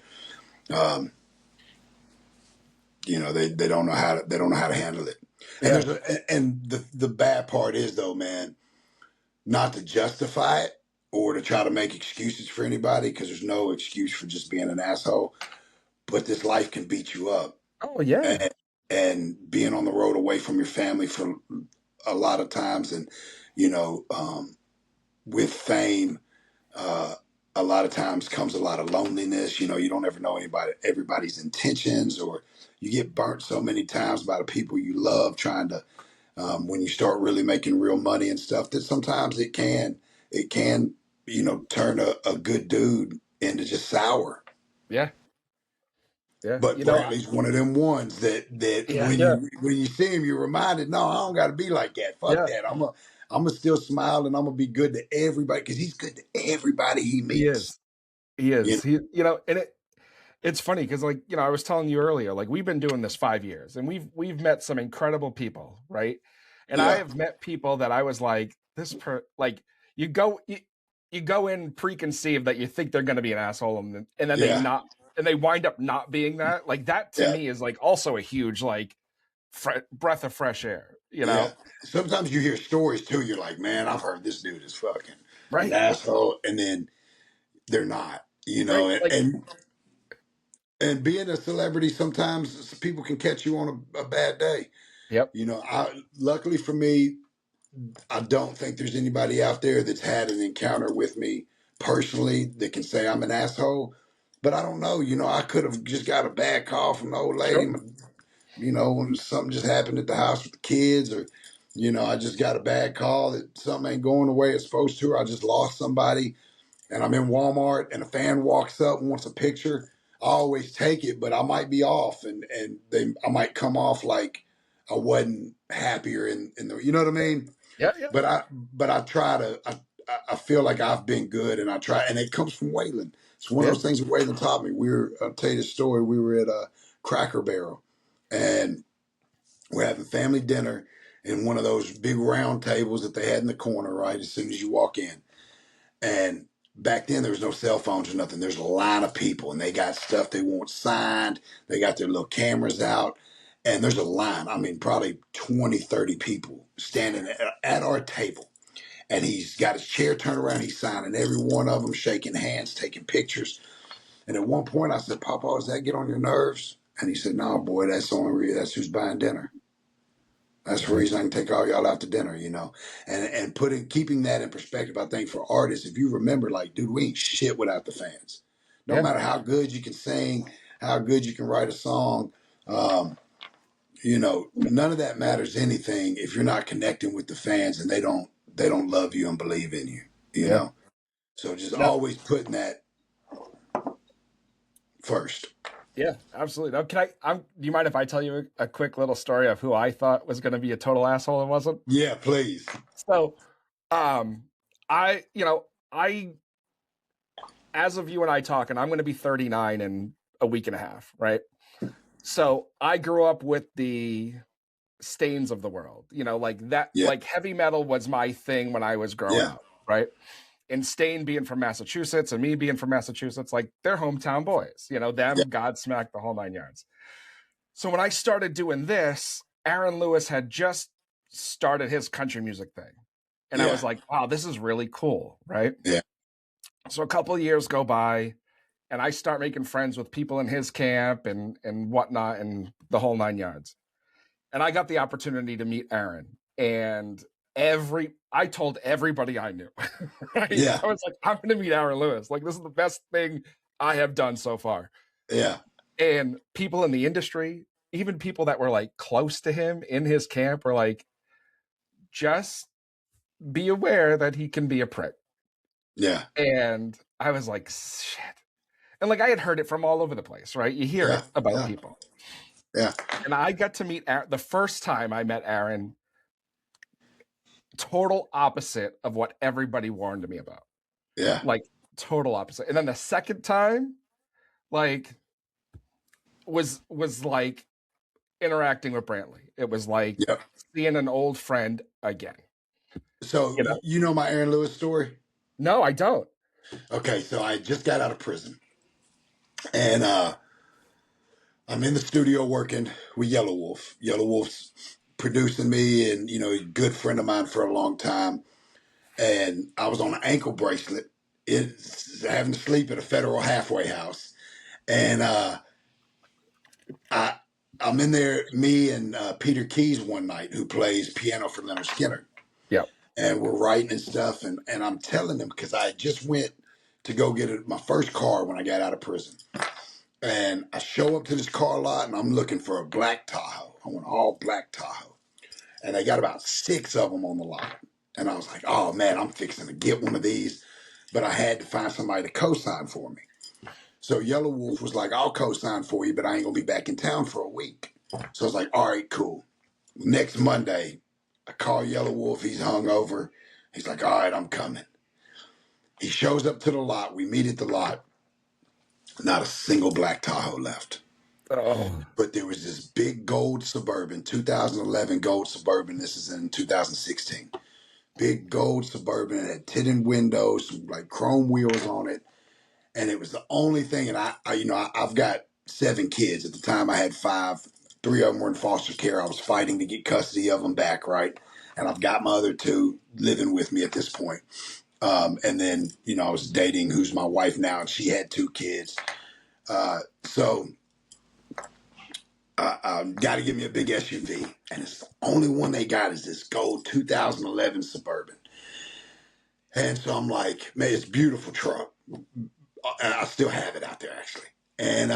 they don't know how to handle it. And
yeah,
the bad part is, though, man, not to justify it or to try to make excuses for anybody, because there's no excuse for just being an asshole. But this life can beat you up,
oh yeah,
and being on the road away from your family for a lot of times, and with fame, uh, a lot of times comes a lot of loneliness. You don't ever know everybody's intentions, or you get burnt so many times by the people you love trying to, when you start really making real money and stuff, that sometimes it can turn a good dude into just sour.
yeah, yeah,
But Brantley's one of them ones that
yeah,
when
yeah,
you see him, you're reminded, no, I don't got to be like that. Fuck
yeah,
that. I'm gonna still smile, and I'm gonna be good to everybody, because he's good to everybody he
he
meets.
is, he
You
is,
know?
and it's funny because like I was telling you earlier, like we've been doing this 5 years and we've met some incredible people, right? And I
Yeah,
have met people that I was like, like you go you go in preconceived that you think they're going to be an asshole, and then
yeah,
they wind up not being that. Like that to
yeah,
me is like also a huge like breath of fresh air,
yeah. Sometimes you hear stories too. You're like, man, I've heard this dude is fucking an
right,
asshole, and then they're not.
right,
And
like
being a celebrity, sometimes people can catch you on a bad day.
yep,
Luckily for me, I don't think there's anybody out there that's had an encounter with me personally that can say I'm an asshole. But I don't know. I could have just got a bad call from the old lady.
sure,
When something just happened at the house with the kids, or I just got a bad call that something ain't going the way it's supposed to, or I just lost somebody, and I'm in Walmart and a fan walks up and wants a picture. I always take it, but I might be off, and I might come off like I wasn't happier in the, you know what I mean?
Yeah, yeah,
But I try to. I feel like I've been good, and I try, and it comes from Waylon. It's one of
yeah,
those things that Waylon taught me. I'll tell you the story. We were at a Cracker Barrel, and we're having family dinner in one of those big round tables that they had in the corner, right? As soon as you walk in. And back then there was no cell phones or nothing. There's a line of people and they got stuff they want signed. They got their little cameras out. And there's a line, I mean, probably 20, 30 people standing at our table. And he's got his chair turned around. He's signing every one of them, shaking hands, taking pictures. And at one point I said, Papa, does that get on your nerves? And he said, no, boy, that's the only reason. That's who's buying dinner. That's the reason I can take all y'all out to dinner, you know, and keeping that in perspective. I think for artists, if you remember, like, dude, we ain't shit without the fans. No
yeah,
matter how good you can sing, how good you can write a song, you know, none of that matters anything if you're not connecting with the fans and they don't love you and believe in you, you
yeah.
know. So just
No,
always putting that first.
yeah, absolutely. Now, do you mind if I tell you a quick little story of who I thought was going to be a total asshole and wasn't?
Yeah, please.
So, um, I, as of you and I talking, I'm going to be 39 in a week and a half, right? So I grew up with the Stains of the world, like that,
Yeah,
like heavy metal was my thing when I was growing
yeah,
up, right? And Stain being from Massachusetts and me being from Massachusetts, like they're hometown boys,
yeah,
them, Godsmack, the whole 9 yards. So when I started doing this, Aaron Lewis had just started his country music thing. And I was
yeah,
like, wow, this is really cool, right?
yeah,
So a couple of years go by and I start making friends with people in his camp and whatnot and the whole 9 yards. And I got the opportunity to meet Aaron. And I told everybody I knew. Right?
yeah,
I was like, I'm gonna meet Aaron Lewis. Like, this is the best thing I have done so far.
yeah,
And people in the industry, even people that were like close to him in his camp, were like, just be aware that he can be a prick.
yeah,
And I was like, shit. And like I had heard it from all over the place, right? You hear
yeah,
it about
yeah,
people.
yeah,
And I got to meet Aaron the first time I met Aaron, total opposite of what everybody warned me about.
yeah.
Like total opposite. And then the second time, like was like interacting with Brantley. It was like
Yep.
seeing an old friend again.
So
You know?
you know my Aaron Lewis story?
No, I don't.
Okay, so I just got out of prison. And I'm in the studio working with Yellow Wolf. Yellow Wolf's producing me and, you know, a good friend of mine for a long time. And I was on an ankle bracelet. It's having to sleep at a federal halfway house. And I'm in there, me and Peter Keys one night, who plays piano for Leonard Skinner.
Yeah.
And we're writing and stuff. And I'm telling them, because I just went to go get my first car when I got out of prison. And I show up to this car lot and I'm looking for a black Tahoe. I want all black Tahoe. And they got about 6 of them on the lot. And I was like, oh man, I'm fixing to get one of these. But I had to find somebody to co-sign for me. So Yellow Wolf was like, I'll co-sign for you, but I ain't going to be back in town for a week. So I was like, all right, cool. Next Monday, I call Yellow Wolf. He's hungover. He's like, all right, I'm coming. He shows up to the lot. We meet at the lot. Not a single black Tahoe left.
Oh.
But there was this big gold Suburban, 2011 gold Suburban. This is in 2016. Big gold Suburban. It had tinted windows, like chrome wheels on it. And it was the only thing. And I've got 7 kids. At the time I had 5. 3 of them were in foster care. I was fighting to get custody of them back, right? And I've got my other 2 living with me at this point. And then, I was dating who's my wife now, and she had 2 kids. So got to give me a big SUV. And it's the only one they got is this gold 2011 Suburban. And so I'm like, man, it's a beautiful truck. I still have it out there, actually. And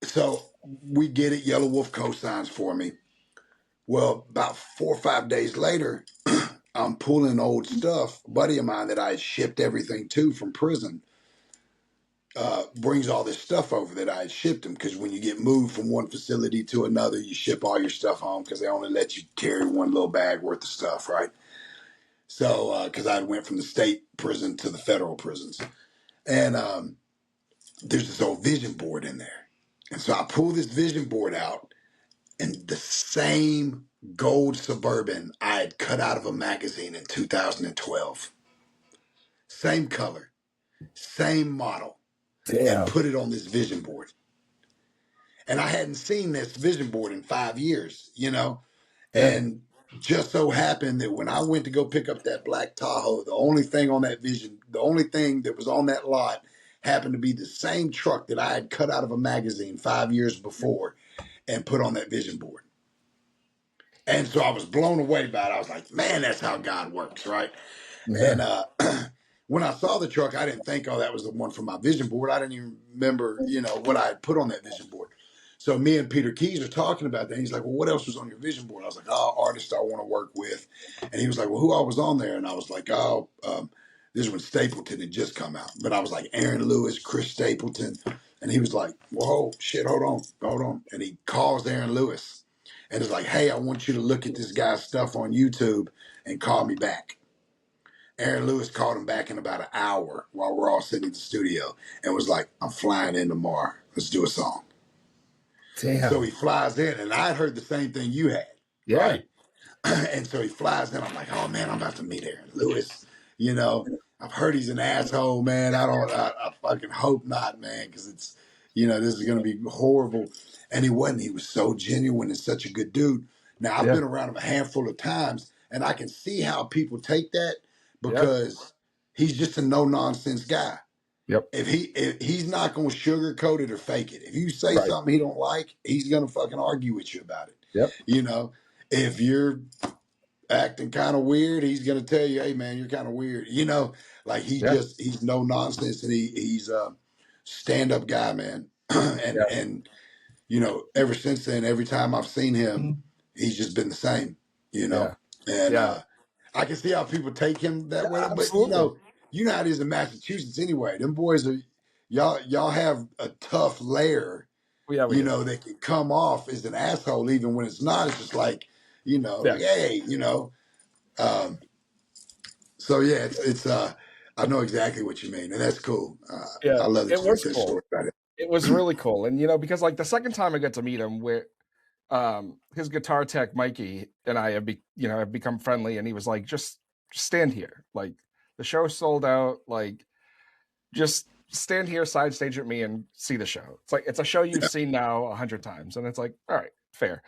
so we get it. Yellow Wolf co-signs for me. Well, about 4 or 5 days later, I'm pulling old stuff. A buddy of mine that I had shipped everything to from prison brings all this stuff over that I had shipped him, because when you get moved from one facility to another, you ship all your stuff home because they only let you carry one little bag worth of stuff, right? So, because I went from the state prison to the federal prisons, and there's this old vision board in there, and so I pull this vision board out, and the same gold Suburban I had cut out of a magazine in 2012, same color, same model, and put it on this vision board. And I hadn't seen this vision board in 5 years, and just so happened that when I went to go pick up that black Tahoe, the only thing that was on that lot happened to be the same truck that I had cut out of a magazine 5 years before and put on that vision board. And so I was blown away by it. I was like, man, that's how God works, right? And when I saw the truck, I didn't think, oh, that was the one from my vision board. I didn't even remember, what I had put on that vision board. So me and Peter Keys are talking about that. He's like, well, what else was on your vision board? I was like, oh, artists I want to work with. And he was like, well, who all was on there? And I was like, oh, this is when Stapleton had just come out. But I was like, Aaron Lewis, Chris Stapleton. And he was like, whoa, shit, hold on. And he calls Aaron Lewis and is like, hey, I want you to look at this guy's stuff on YouTube and call me back. Aaron Lewis called him back in about an hour while we're all sitting in the studio and was like, I'm flying in tomorrow. Let's do a song. Damn. So he flies in, and I had heard the same thing you had, right? And so he flies in. I'm like, oh, man, I'm about to meet Aaron Lewis. I've heard he's an asshole, man. I fucking hope not, man, because it's, this is going to be horrible. And he wasn't. He was so genuine and such a good dude. Now, I've been around him a handful of times, and I can see how people take that because he's just a no-nonsense guy.
Yep.
If he's not going to sugarcoat it or fake it. If you say something he don't like, he's going to fucking argue with you about it.
Yep.
If you're acting kind of weird, he's going to tell you, hey, man, you're kind of weird. He's no nonsense, and he's a stand-up guy, man. And ever since then, every time I've seen him, he's just been the same, And I can see how people take him that way.
Absolutely.
But, you know how it is in Massachusetts anyway. Them boys are, y'all have a tough layer, that can come off as an asshole even when it's not. It's just like, like, hey, So yeah, it's I know exactly what you mean, and that's cool. I love that you told that story about it.
It was really cool, and because like the second time I got to meet him, where his guitar tech Mikey and I have have become friendly, and he was like, just stand here, like the show's sold out, like just stand here side stage with me and see the show. It's like it's a show you've seen now 100 times, and it's like, all right, fair.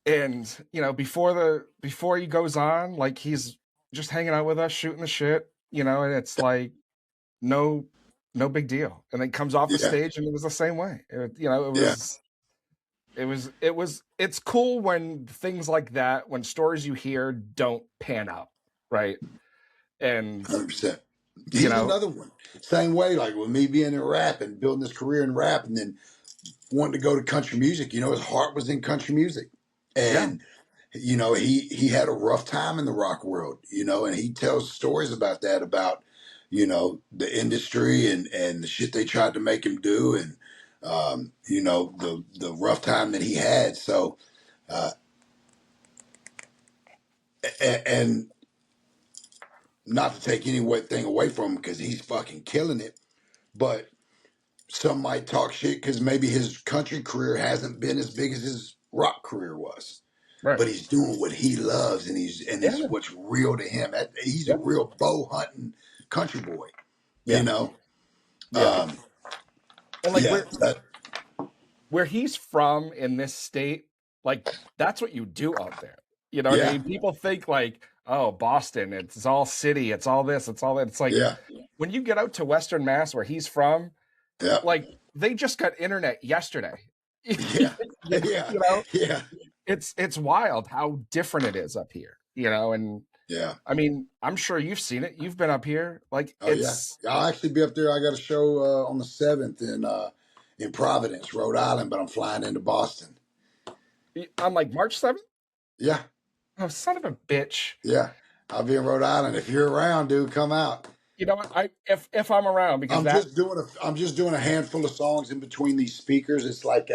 And before he goes on, like he's just hanging out with us, shooting the shit, and it's like no big deal. And then comes off the stage, and it was the same way. It's cool when things like that, when stories you hear don't pan out, right? And
100%. He's another one. Same way, like with me being in rap and building this career in rap, and then wanting to go to country music. His heart was in country music, and he had a rough time in the rock world. And he tells stories about that, about the industry and the shit they tried to make him do, and the rough time that he had. So, and not to take anything away from him because he's fucking killing it, but some might talk shit because maybe his country career hasn't been as big as his rock career was. Right. But he's doing what he loves, and it's what's real to him. He's a real bow hunting country boy,
And like where he's from in this state, like that's what you do out there. You know what I mean? People think like, oh, Boston, it's all city, it's all this, it's all that. It's like when you get out to Western Mass, where he's from, like they just got internet yesterday. It's wild how different it is up here. And I mean, I'm sure you've seen it. You've been up here. Like,
I'll actually be up there. I got a show on the 7th in Providence, Rhode Island, but I'm flying into Boston.
On like March 7th?
Yeah.
Oh, son of a bitch.
Yeah. I'll be in Rhode Island. If you're around, dude, come out.
You know what? If I'm around, because
I'm just doing a handful of songs in between these speakers. It's like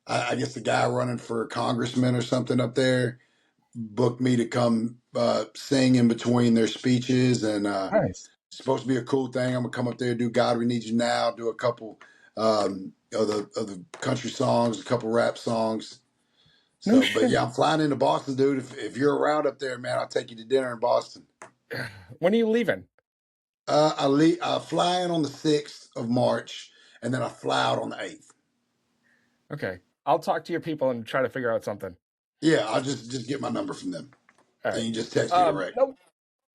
I guess the guy running for congressman or something up there booked me to come sing in between their speeches, and
nice.
it's supposed to be a cool thing. I'm gonna come up there, do "God We Need You Now," do a couple of the country songs, a couple rap songs.
No
So, but
shit.
yeah, I'm flying into Boston, dude. If you're around up there, man, I'll take you to dinner in Boston.
When are you leaving?
I fly in on the 6th of March, and then I fly out on the 8th.
Okay, I'll talk to your people and try to figure out something.
Yeah, I'll just get my number from them,
All
and
right.
you just text me direct.
No,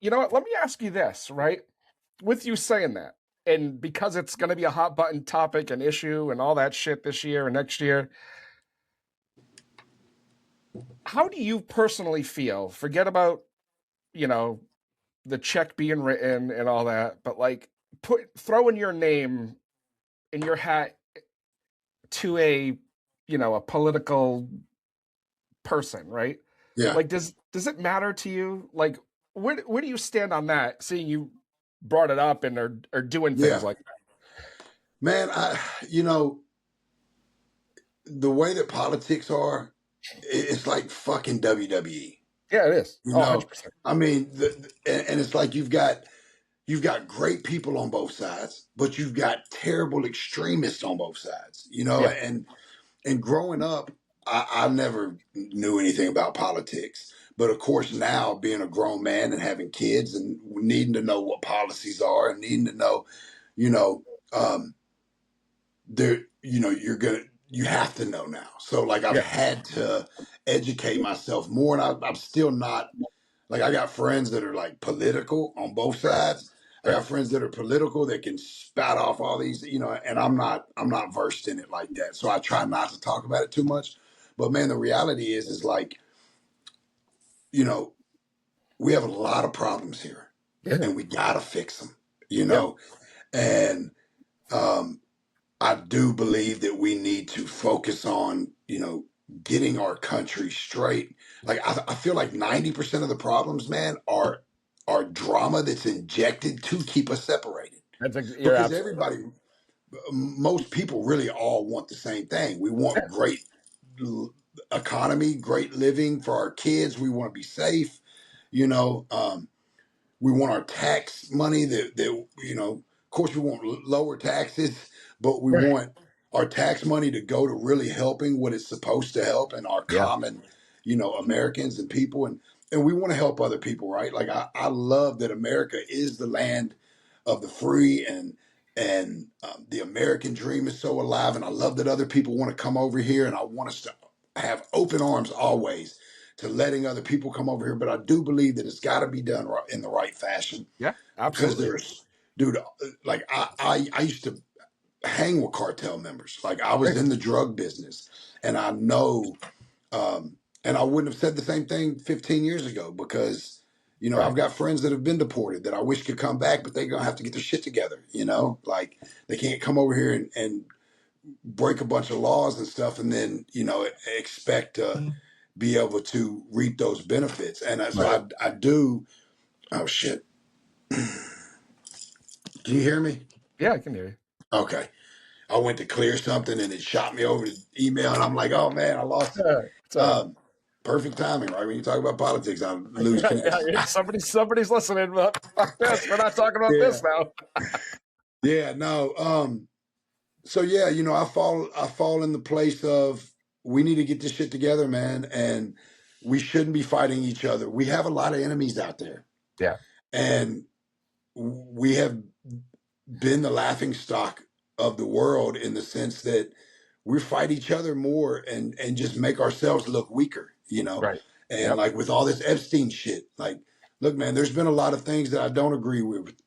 you know what? Let me ask you this, right? With you saying that, and because it's going to be a hot button topic and issue and all that shit this year and next year, how do you personally feel? Forget about, you know, the check being written and all that, but like throwing your name in your hat to a, you know, a political person, right?
Yeah,
Like, does it matter to you? Like, where do you stand on that? Seeing you brought it up and are doing things
yeah,
like
man. You know, the way that politics are, it's like fucking WWE.
that. Yeah, it is.
You
Oh,
know,
100%.
I mean, and it's like you've got great people on both sides, but you've got terrible extremists on both sides. You know,
Yeah,
and growing up, I never knew anything about politics. But of course, now being a grown man and having kids and needing to know what policies are and needing to know, you know, um, there, you know, you have to know now. So like I've
yeah,
had to educate myself more, and I'm still not like I got friends that are like political on both
right,
sides. I
right.
got friends that are political that can spout off all these, you know, and I'm not versed in it like that. So I try not to talk about it too much. But man, the reality is like, you know, we have a lot of problems here
Yeah,
and we gotta fix them, you
yeah,
know. And um I do believe that we need to focus on, you know, getting our country straight. Like I feel like 90% of the problems, man, are drama that's injected to keep us separated.
you're
Because
absolutely right.
everybody, most people really all want the same thing. We want
Yeah,
great l- economy, great living for our kids. We want to be safe, you know. We want our tax money that you know, of course we want lower taxes, but we
right.
want our tax money to go to really helping what it's supposed to help and our
Yeah,
common, you know, Americans and people, and we want to help other people, right? Like I love that America is the land of the free, and the American dream is so alive, and I love that other people want to come over here, and I want us to have open arms always to letting other people come over here. But I do believe that it's got to be done right, in the right fashion,
yeah,
because
absolutely.
dude, like I used to hang with cartel members. Like I was
Right,
in the drug business, and I know, and I wouldn't have said the same thing 15 years ago because, you know, I've
right.
got friends that have been deported that I wish could come back, but they're gonna have to get their shit together. You know, like they can't come over here and break a bunch of laws and stuff, and then you know expect to be able to reap those benefits. And so
Right.
I do. Oh shit! Can you hear me?
Yeah, I can hear you.
Okay. I went to clear something and it shot me over the email, and I'm like, oh man, I lost it.
Yeah, it's all right.
Perfect timing, right? When you talk about politics, I lose
Yeah, yeah,
connection.
somebody's listening, but fuck this. We're not talking about
Yeah.
this now.
Yeah. No. So yeah, you know, I fall in the place of we need to get this shit together, man, and we shouldn't be fighting each other. We have a lot of enemies out there,
Yeah,
and we have been the laughing stock of the world in the sense that we fight each other more and just make ourselves look weaker, you know.
right.
And
Yep.
like with all this Epstein shit, like, look, man, there's been a lot of things that I don't agree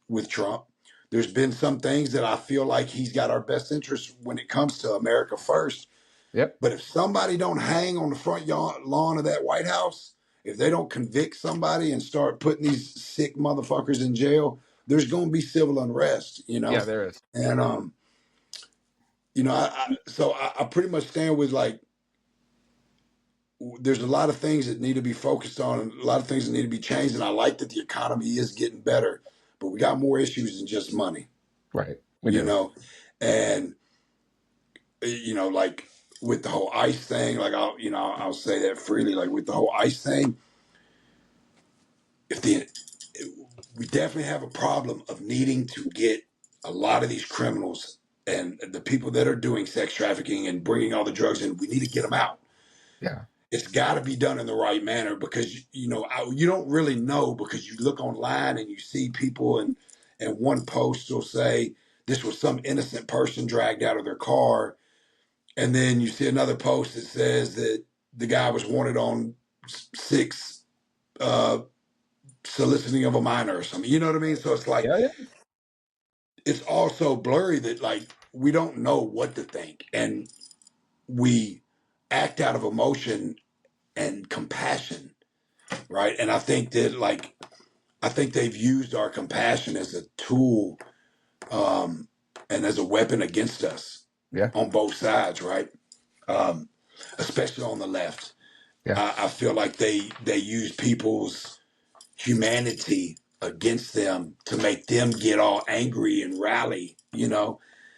with Trump. There's been some things that I feel like he's got our best interest when it comes to America first.
Yep.
But if somebody don't hang on the front lawn of that White House, if they don't convict somebody and start putting these sick motherfuckers in jail, there's going to be civil unrest, you
Yeah,
know.
there is.
And you know, I pretty much stand with like there's a lot of things that need to be focused on and a lot of things that need to be changed. And I like that the economy is getting better, but we got more issues than just money,
Right. We
you
do.
know? And, like with the whole ICE thing, like I'll say that freely, like with the whole ICE thing, if the we definitely have a problem of needing to get a lot of these criminals and the people that are doing sex trafficking and bringing all the drugs in. We need to get them out.
Yeah.
It's got to be done in the right manner because you don't really know because you look online and you see people and one post will say this was some innocent person dragged out of their car, and then you see another post that says that the guy was wanted on 6 soliciting of a minor or something. You know what I mean? So it's like
Yeah. Yeah.
it's all so blurry that like we don't know what to think, and we act out of emotion and compassion, right? And I think they've used our compassion as a tool, and as a weapon against us
Yeah.
on both sides, right? Um, Especially on the left.
Yeah.
I feel like they use people's humanity against them to make them get all angry and rally,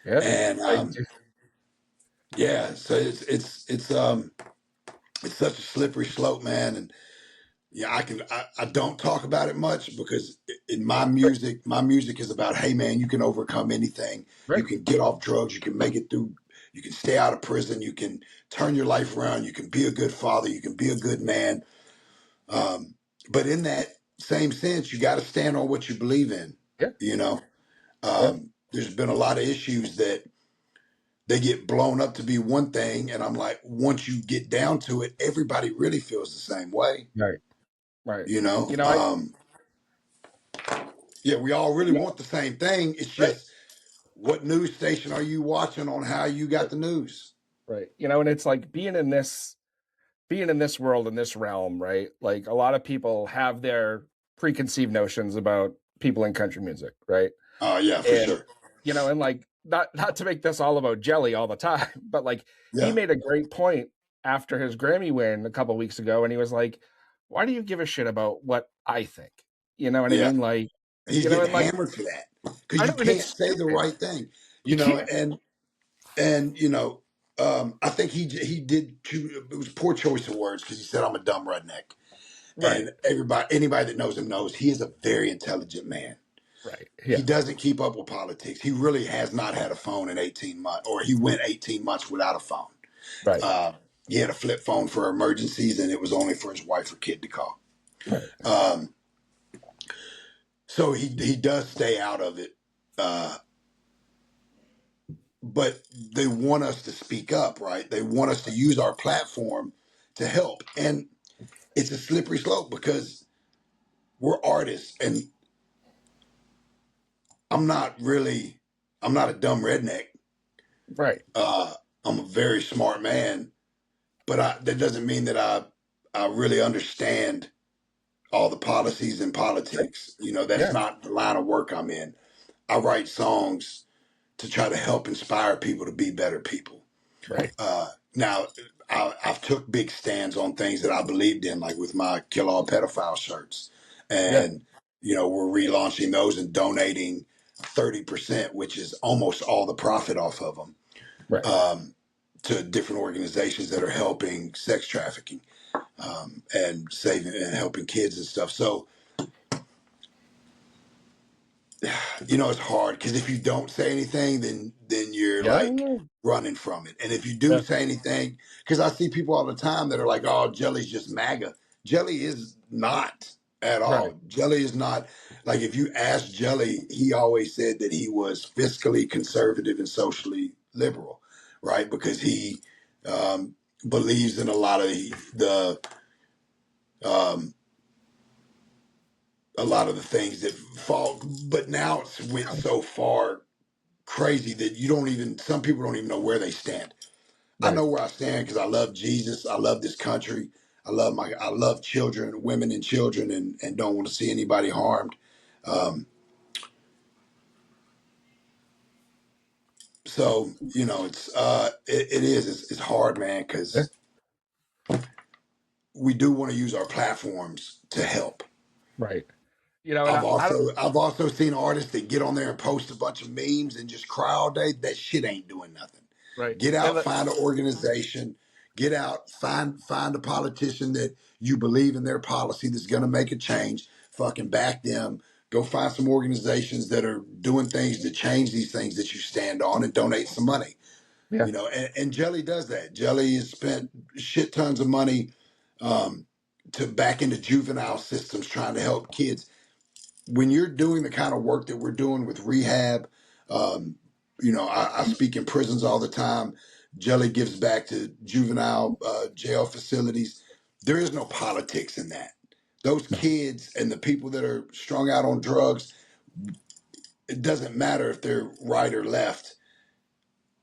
Yeah.
and
I do.
yeah, so it's such a slippery slope, man. And yeah, I don't talk about it much because in
Right.
my music is about, hey man, you can overcome anything. You
Right.
can get off drugs, you can make it through, you can stay out of prison, you can turn your life around, you can be a good father, you can be a good man. Um, but in that same sense, you got to stand on what you believe in.
Yeah.
You know,
Yeah.
there's been a lot of issues that they get blown up to be one thing, and I'm like, once you get down to it, everybody really feels the same way.
Right. Right.
You know,
You know, I
yeah, we all really
yeah,
want the same thing. It's
right.
just what news station are you watching on how you got
Right.
the news?
Right. And it's like being in this world, in this realm, right? Like a lot of people have their preconceived notions about people in country music, right?
Yeah, for
And
sure.
and like not to make this all about Jelly all the time, but like he
Yeah,
made a great point after his Grammy win a couple weeks ago, and he was like, "Why do you give a shit about what I think?" You know what I
yeah.
mean? Like,
He's getting
and like
hammered for that because
I
you
know, and
can't
it's
say the
stupid.
right thing.
You can't.
And I think he did. It was poor choice of words because he said, "I'm a dumb redneck."
Right.
And anybody that knows him knows he is a very intelligent man.
Right.
He
Yeah.
doesn't keep up with politics. He really has not had a phone in 18 months, or he went 18 months without a phone.
Right.
Uh, he had a flip phone for emergencies, and it was only for his wife or kid to call.
Right.
Um, so he does stay out of it, but they want us to speak up, right? They want us to use our platform to help, and it's a slippery slope because we're artists, and I'm not a dumb redneck.
Right.
Uh, I'm a very smart man, but that doesn't mean that I really understand all the policies and
Right.
politics. That's
Yeah.
not the line of work I'm in. I write songs to try to help inspire people to be better people.
Right.
Now, I've took big stands on things that I believed in, like with my Kill All Pedophile shirts.
Yeah.
And, we're relaunching those and donating 30%, which is almost all the profit off of them,
Right.
to different organizations that are helping sex trafficking, and saving and helping kids and stuff. So, it's hard because if you don't say anything, then you're
Yeah.
like running from it. And if you do
Yeah.
say anything, because I see people all the time that are like, "Oh, Jelly's just MAGA." Jelly is not at
Right.
all. Jelly is not like if you ask Jelly, he always said that he was fiscally conservative and socially liberal, right? Because he believes in a lot of um, the things that fall. But now it's went so far crazy that some people don't even know where they stand. I
Right.
know where I stand because I love Jesus. I love this country. I love children, women and children, and don't want to see anybody harmed. Um, so it's hard, man,
Yeah.
because we do want to use our platforms to help.
Right. You know, and I don't.
I've also seen artists that get on there and post a bunch of memes and just cry all day. That shit ain't doing nothing.
Right.
Get
And
out, find an organization. Get out, find a politician that you believe in their policy that's going to make a change. Fucking back them. Go find some organizations that are doing things to change these things that you stand on and donate some money.
yeah.
You know, and Jelly does that. Jelly has spent shit tons of money to back into juvenile systems trying to help kids. When you're doing the kind of work that we're doing with rehab, you know, I speak in prisons all the time. Jelly gives back to juvenile jail facilities. There is no politics in that. Those kids and the people that are strung out on drugs, it doesn't matter if they're right or left.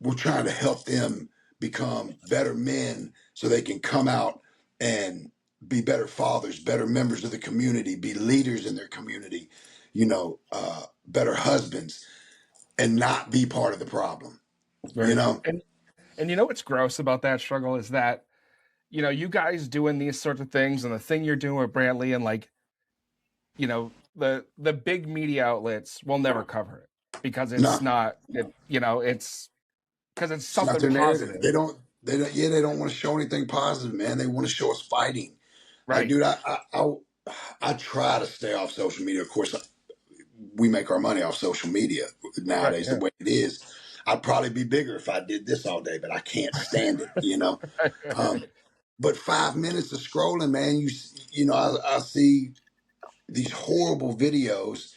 We're trying to help them become better men so they can come out and be better fathers, better members of the community, be leaders in their community, you know, better husbands, and not be part of the problem, you
Right.
know?
And you know what's gross about that struggle is that, you know, you guys doing these sorts of things and the thing you're doing with Brantley and like, you know, the big media outlets will never cover it because it's
No,
not it, you know, it's because it's
it's not
something
their narrative.
positive.
They don't want to show anything positive, man. They want to show us fighting. Like,
Right.
dude, I try to stay off social media. Of course, we make our money off social media
Right.
nowadays, the
Yeah.
way it is. I'd probably be bigger if I did this all day, but I can't stand it, you know? But 5 minutes of scrolling, man, you know, I see these horrible videos,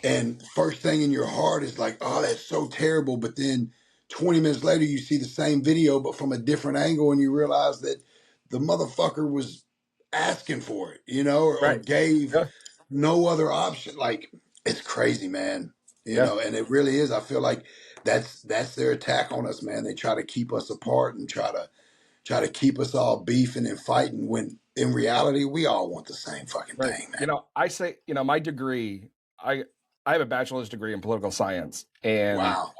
and first thing in your heart is like, oh, that's so terrible. But then 20 minutes later, you see the same video, but from a different angle, and you realize that the motherfucker was asking for it, you know, or
Right.
gave
Yeah.
no other option. Like, it's crazy, man. You
Yeah.
know, and it really is. I feel like that's their attack on us, man. They try to keep us apart and try to keep us all beefing and fighting when in reality we all want the same fucking
Right.
thing, man.
You know, I say, you know, my degree, I I have a bachelor's degree in political science, and
Wow.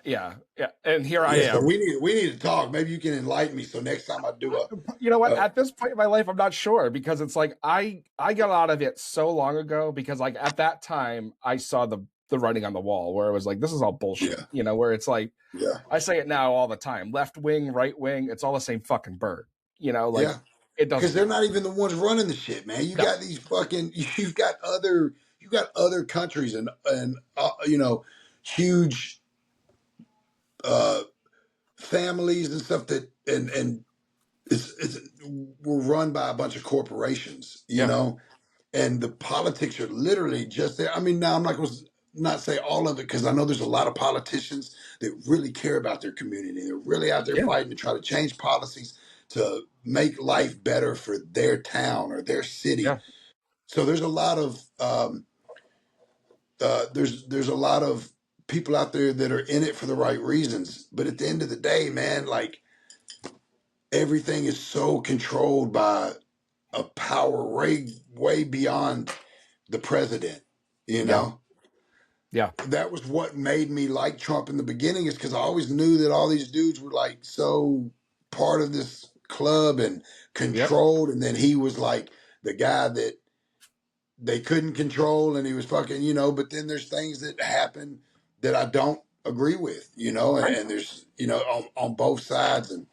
yeah, yeah, and here I
Yeah, so
am.
we need to talk. Maybe you can enlighten me. So next time I do
You know what?
a
At this point in my life, I'm not sure because it's like I got out of it so long ago because like at that time I saw the writing on the wall where it was like this is all bullshit.
yeah,
You know, where it's like
yeah,
I say it now all the time: left wing, right wing, it's all the same fucking bird. You know, like
yeah.
it
Because
doesn't
they're
matter.
not even the ones running the shit, man. You
No,
got these fucking. You got other countries and you know, huge uh families and stuff that and it's we're run by a bunch of corporations, you
yeah,
know, and the politics are literally just there. I mean, now I'm not going to not say all of it because I know there's a lot of politicians that really care about their community. They're really out there
yeah,
fighting to try to change policies to make life better for their town or their city.
yeah.
So there's a lot of there's a lot of people out there that are in it for the right reasons. But at the end of the day, man, like everything is so controlled by a power way beyond the president, you
Yeah,
know?
yeah,
That was what made me like Trump in the beginning, is because I always knew that all these dudes were like so part of this club and
yep.
controlled. And then he was like the guy that they couldn't control and he was fucking, you know, but then there's things that happen that I don't agree with, you know,
Right,
and there's, you know, on both sides. And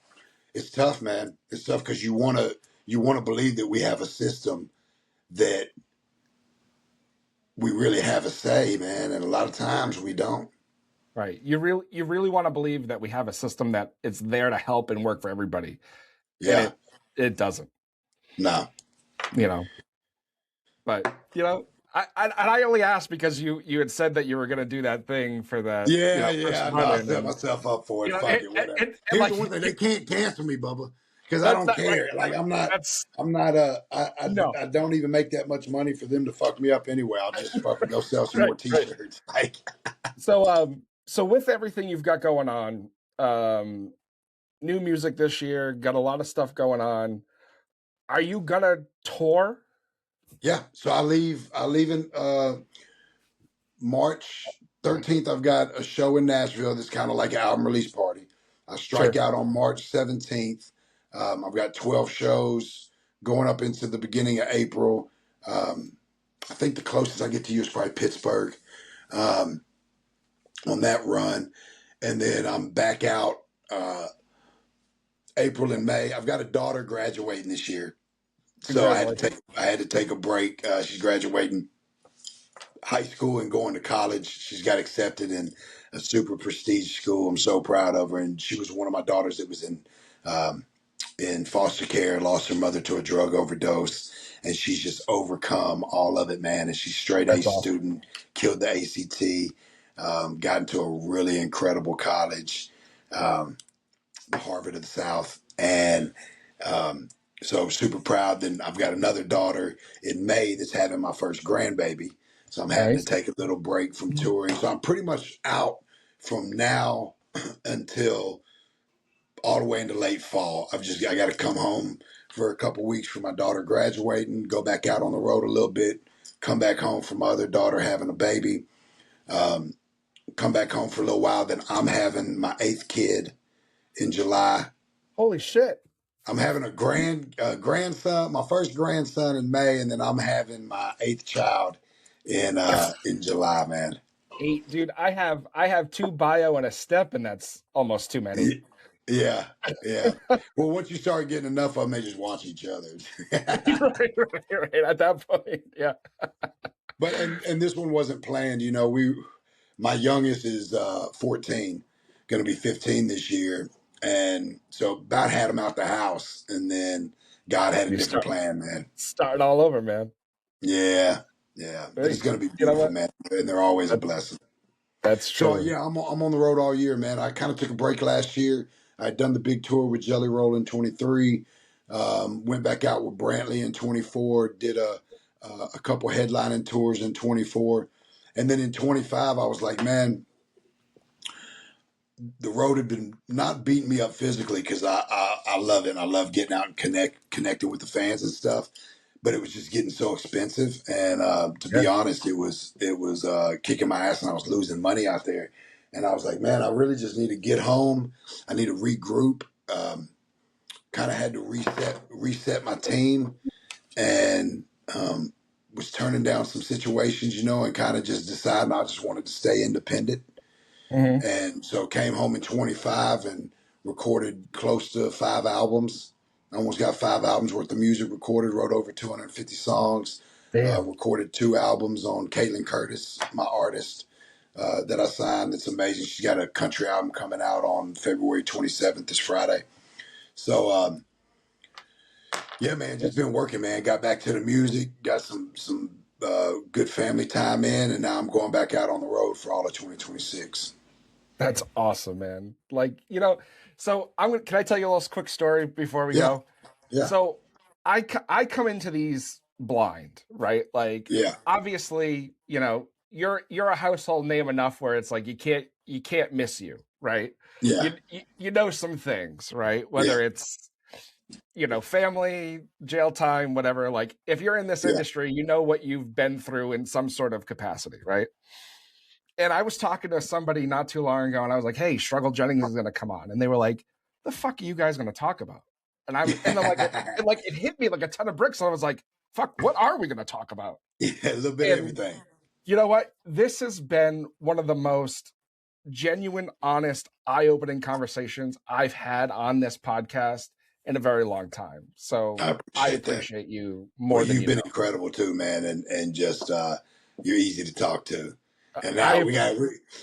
it's tough, man. It's tough because you want to believe that we have a system that we really have a say, man, and a lot of times we don't.
right. You really want to believe that we have a system that it's there to help and work for everybody, and
Yeah,
it doesn't.
no,
You know, but you know, I only asked because you had said that you were going to do that thing for that, you
yeah,
know, first
yeah. No, I
running,
set
and
myself up for
you
it.
know,
Fuck it, whatever.
and
Here's
like
the one thing: they can't cancel me, Bubba, because I
that's
don't
not right.
care. Like
That's
I'm not.
no,
I don't even make that much money for them to fuck me up anyway. I'll just fucking go sell some
right,
more
right.
T-shirts. Like,
So with everything you've got going on, um, new music this year, got a lot of stuff going on. Are you gonna tour?
yeah. So I leave. I leave in March 13th. I've got a show in Nashville that's kind of like an album release party. I strike
Sure.
out on March 17th. I've got 12 shows going up into the beginning of April. Um, I think the closest I get to you is probably Pittsburgh um, on that run. And then I'm back out April and May. I've got a daughter graduating this year. So
Congratulations.
I had to take a break. She's graduating high school and going to college. She's got accepted in a super prestige school. I'm so proud of her. And she was one of my daughters that was in foster care, lost her mother to a drug overdose. And she's just overcome all of it, man. And she's straight A
That's awesome.
student, killed the ACT, got into a really incredible college, the Harvard of the South. And so I'm super proud. Then I've got another daughter in May that's having my first grandbaby. So I'm having to
Nice.
take a little break from touring. So I'm pretty much out from now until all the way into late fall. I got to come home for a couple weeks for my daughter graduating, go back out on the road a little bit, come back home for my other daughter having a baby, come back home for a little while. Then I'm having my 8th kid in July.
Holy shit.
I'm having a grandson, my first grandson in May, and then I'm having my 8th child in July, man.
8, dude. I have 2 bio and a step, and that's almost too many.
Yeah, yeah. Well, once you start getting enough of them, they just watch each other.
right. At that point, yeah.
But and this one wasn't planned. My youngest is 14, going to be 15 this year, and so about had him out the house, and then God had a different plan, man.
Start all over, man.
Yeah, yeah. But it's going to be beautiful, man, and they're always a blessing.
That's true.
So yeah, I'm on the road all year, man. I kind of took a break last year. I'd done the big tour with Jelly Roll in 23. Went back out with Brantley in 24. Did a couple headlining tours in 24, and then in 25, I was like, man, the road had been not beating me up physically because I love it. And I love getting out and connecting with the fans and stuff. But it was just getting so expensive, and to be honest, it was kicking my ass, and I was losing money out there. And I was like, man, I really just need to get home. I need to regroup. Kind of had to reset my team, and was turning down some situations, and kind of just deciding I just wanted to stay independent.
Mm-hmm.
And so came home in 25 and recorded close to 5 albums. I almost got 5 albums worth of music recorded, wrote over 250 songs, recorded 2 albums on Caitlin Curtis, my artist that I signed. That's amazing. She's got a country album coming out on February 27th, this Friday. So, yeah, man, just been working, man. Got back to the music, got some good family time in, and now I'm going back out on the road for all of 2026.
That's awesome, man. Like, so can I tell you a little quick story before we
Yeah.
go?
Yeah.
So I come into these blind, right? Like,
Yeah.
obviously, you're a household name enough where it's like, you can't miss you, right?
Yeah.
You know some things, right? Whether it's, family, jail time, whatever. Like, if you're in this industry, you know what you've been through in some sort of capacity, right? And I was talking to somebody not too long ago, and I was like, "Hey, Struggle Jennings is going to come on," and they were like, "The fuck are you guys going to talk about?" And then it hit me like a ton of bricks, and I was like, "Fuck, what are we going to talk about?"
Yeah, a little bit of everything.
You know what? This has been one of the most genuine, honest, eye-opening conversations I've had on this podcast in a very long time. So I appreciate you more than
you've been incredible too, man, and just you're easy to talk to. And now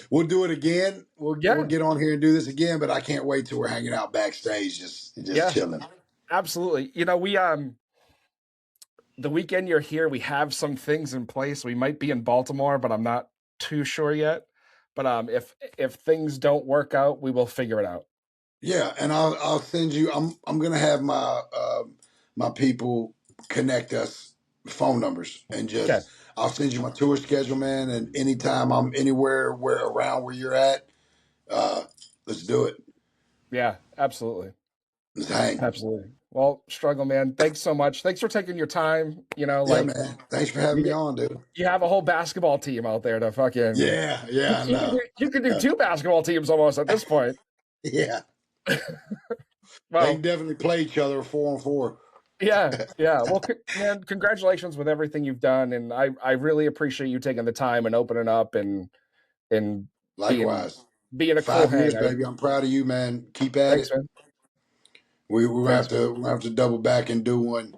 we'll do it again. We'll get on here and do this again. But I can't wait till we're hanging out backstage, just chilling.
Absolutely. We the weekend you're here, we have some things in place. We might be in Baltimore, but I'm not too sure yet. But if things don't work out, we will figure it out.
Yeah, and I'll send you. I'm gonna have my people connect us phone numbers and just. I'll send you my tour schedule, man, and anytime I'm anywhere around where you're at, let's do it.
Yeah, absolutely.
Let's hang.
Absolutely. Well, Struggle, man, thanks so much. Thanks for taking your time.
Man. Thanks for having me on, dude.
You have a whole basketball team out there to fucking.
Yeah. I know.
You could do 2 basketball teams almost at this point.
Yeah.
Well,
they can definitely play each other 4-on-4.
Yeah. Well, man, congratulations with everything you've done, and I really appreciate you taking the time and opening up and being
Likewise.
being a cool
5 years,
hang.
baby. I'm proud of you, man. Keep at
Thanks,
it.
man.
We're gonna
Thanks,
have
man.
to double back and do one.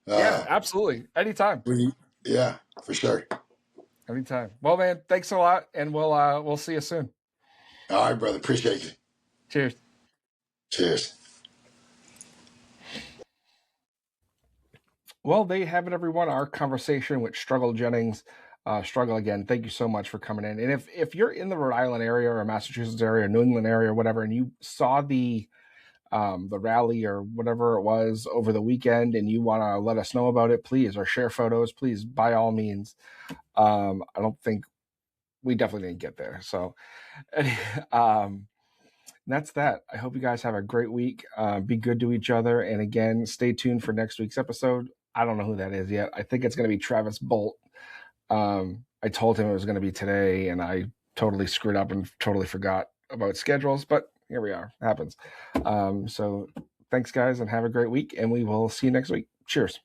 Yeah,
Uh,
absolutely. Anytime.
yeah, for sure.
Anytime. Well, man, thanks a lot, and we'll see you soon.
All right, brother. Appreciate you.
Cheers.
Cheers.
Well, there you have it, everyone. Our conversation with Struggle Jennings. Struggle, again, thank you so much for coming in. And if you're in the Rhode Island area or Massachusetts area or New England area or whatever, and you saw the rally or whatever it was over the weekend, and you want to let us know about it, please, or share photos, please, by all means. I don't think we definitely didn't get there. So that's that. I hope you guys have a great week. Be good to each other. And again, stay tuned for next week's episode. I don't know who that is yet. I think it's going to be Travis Bolt. I told him it was going to be today, and I totally screwed up and totally forgot about schedules, but here we are. It happens. So thanks, guys, and have a great week, and we will see you next week. Cheers.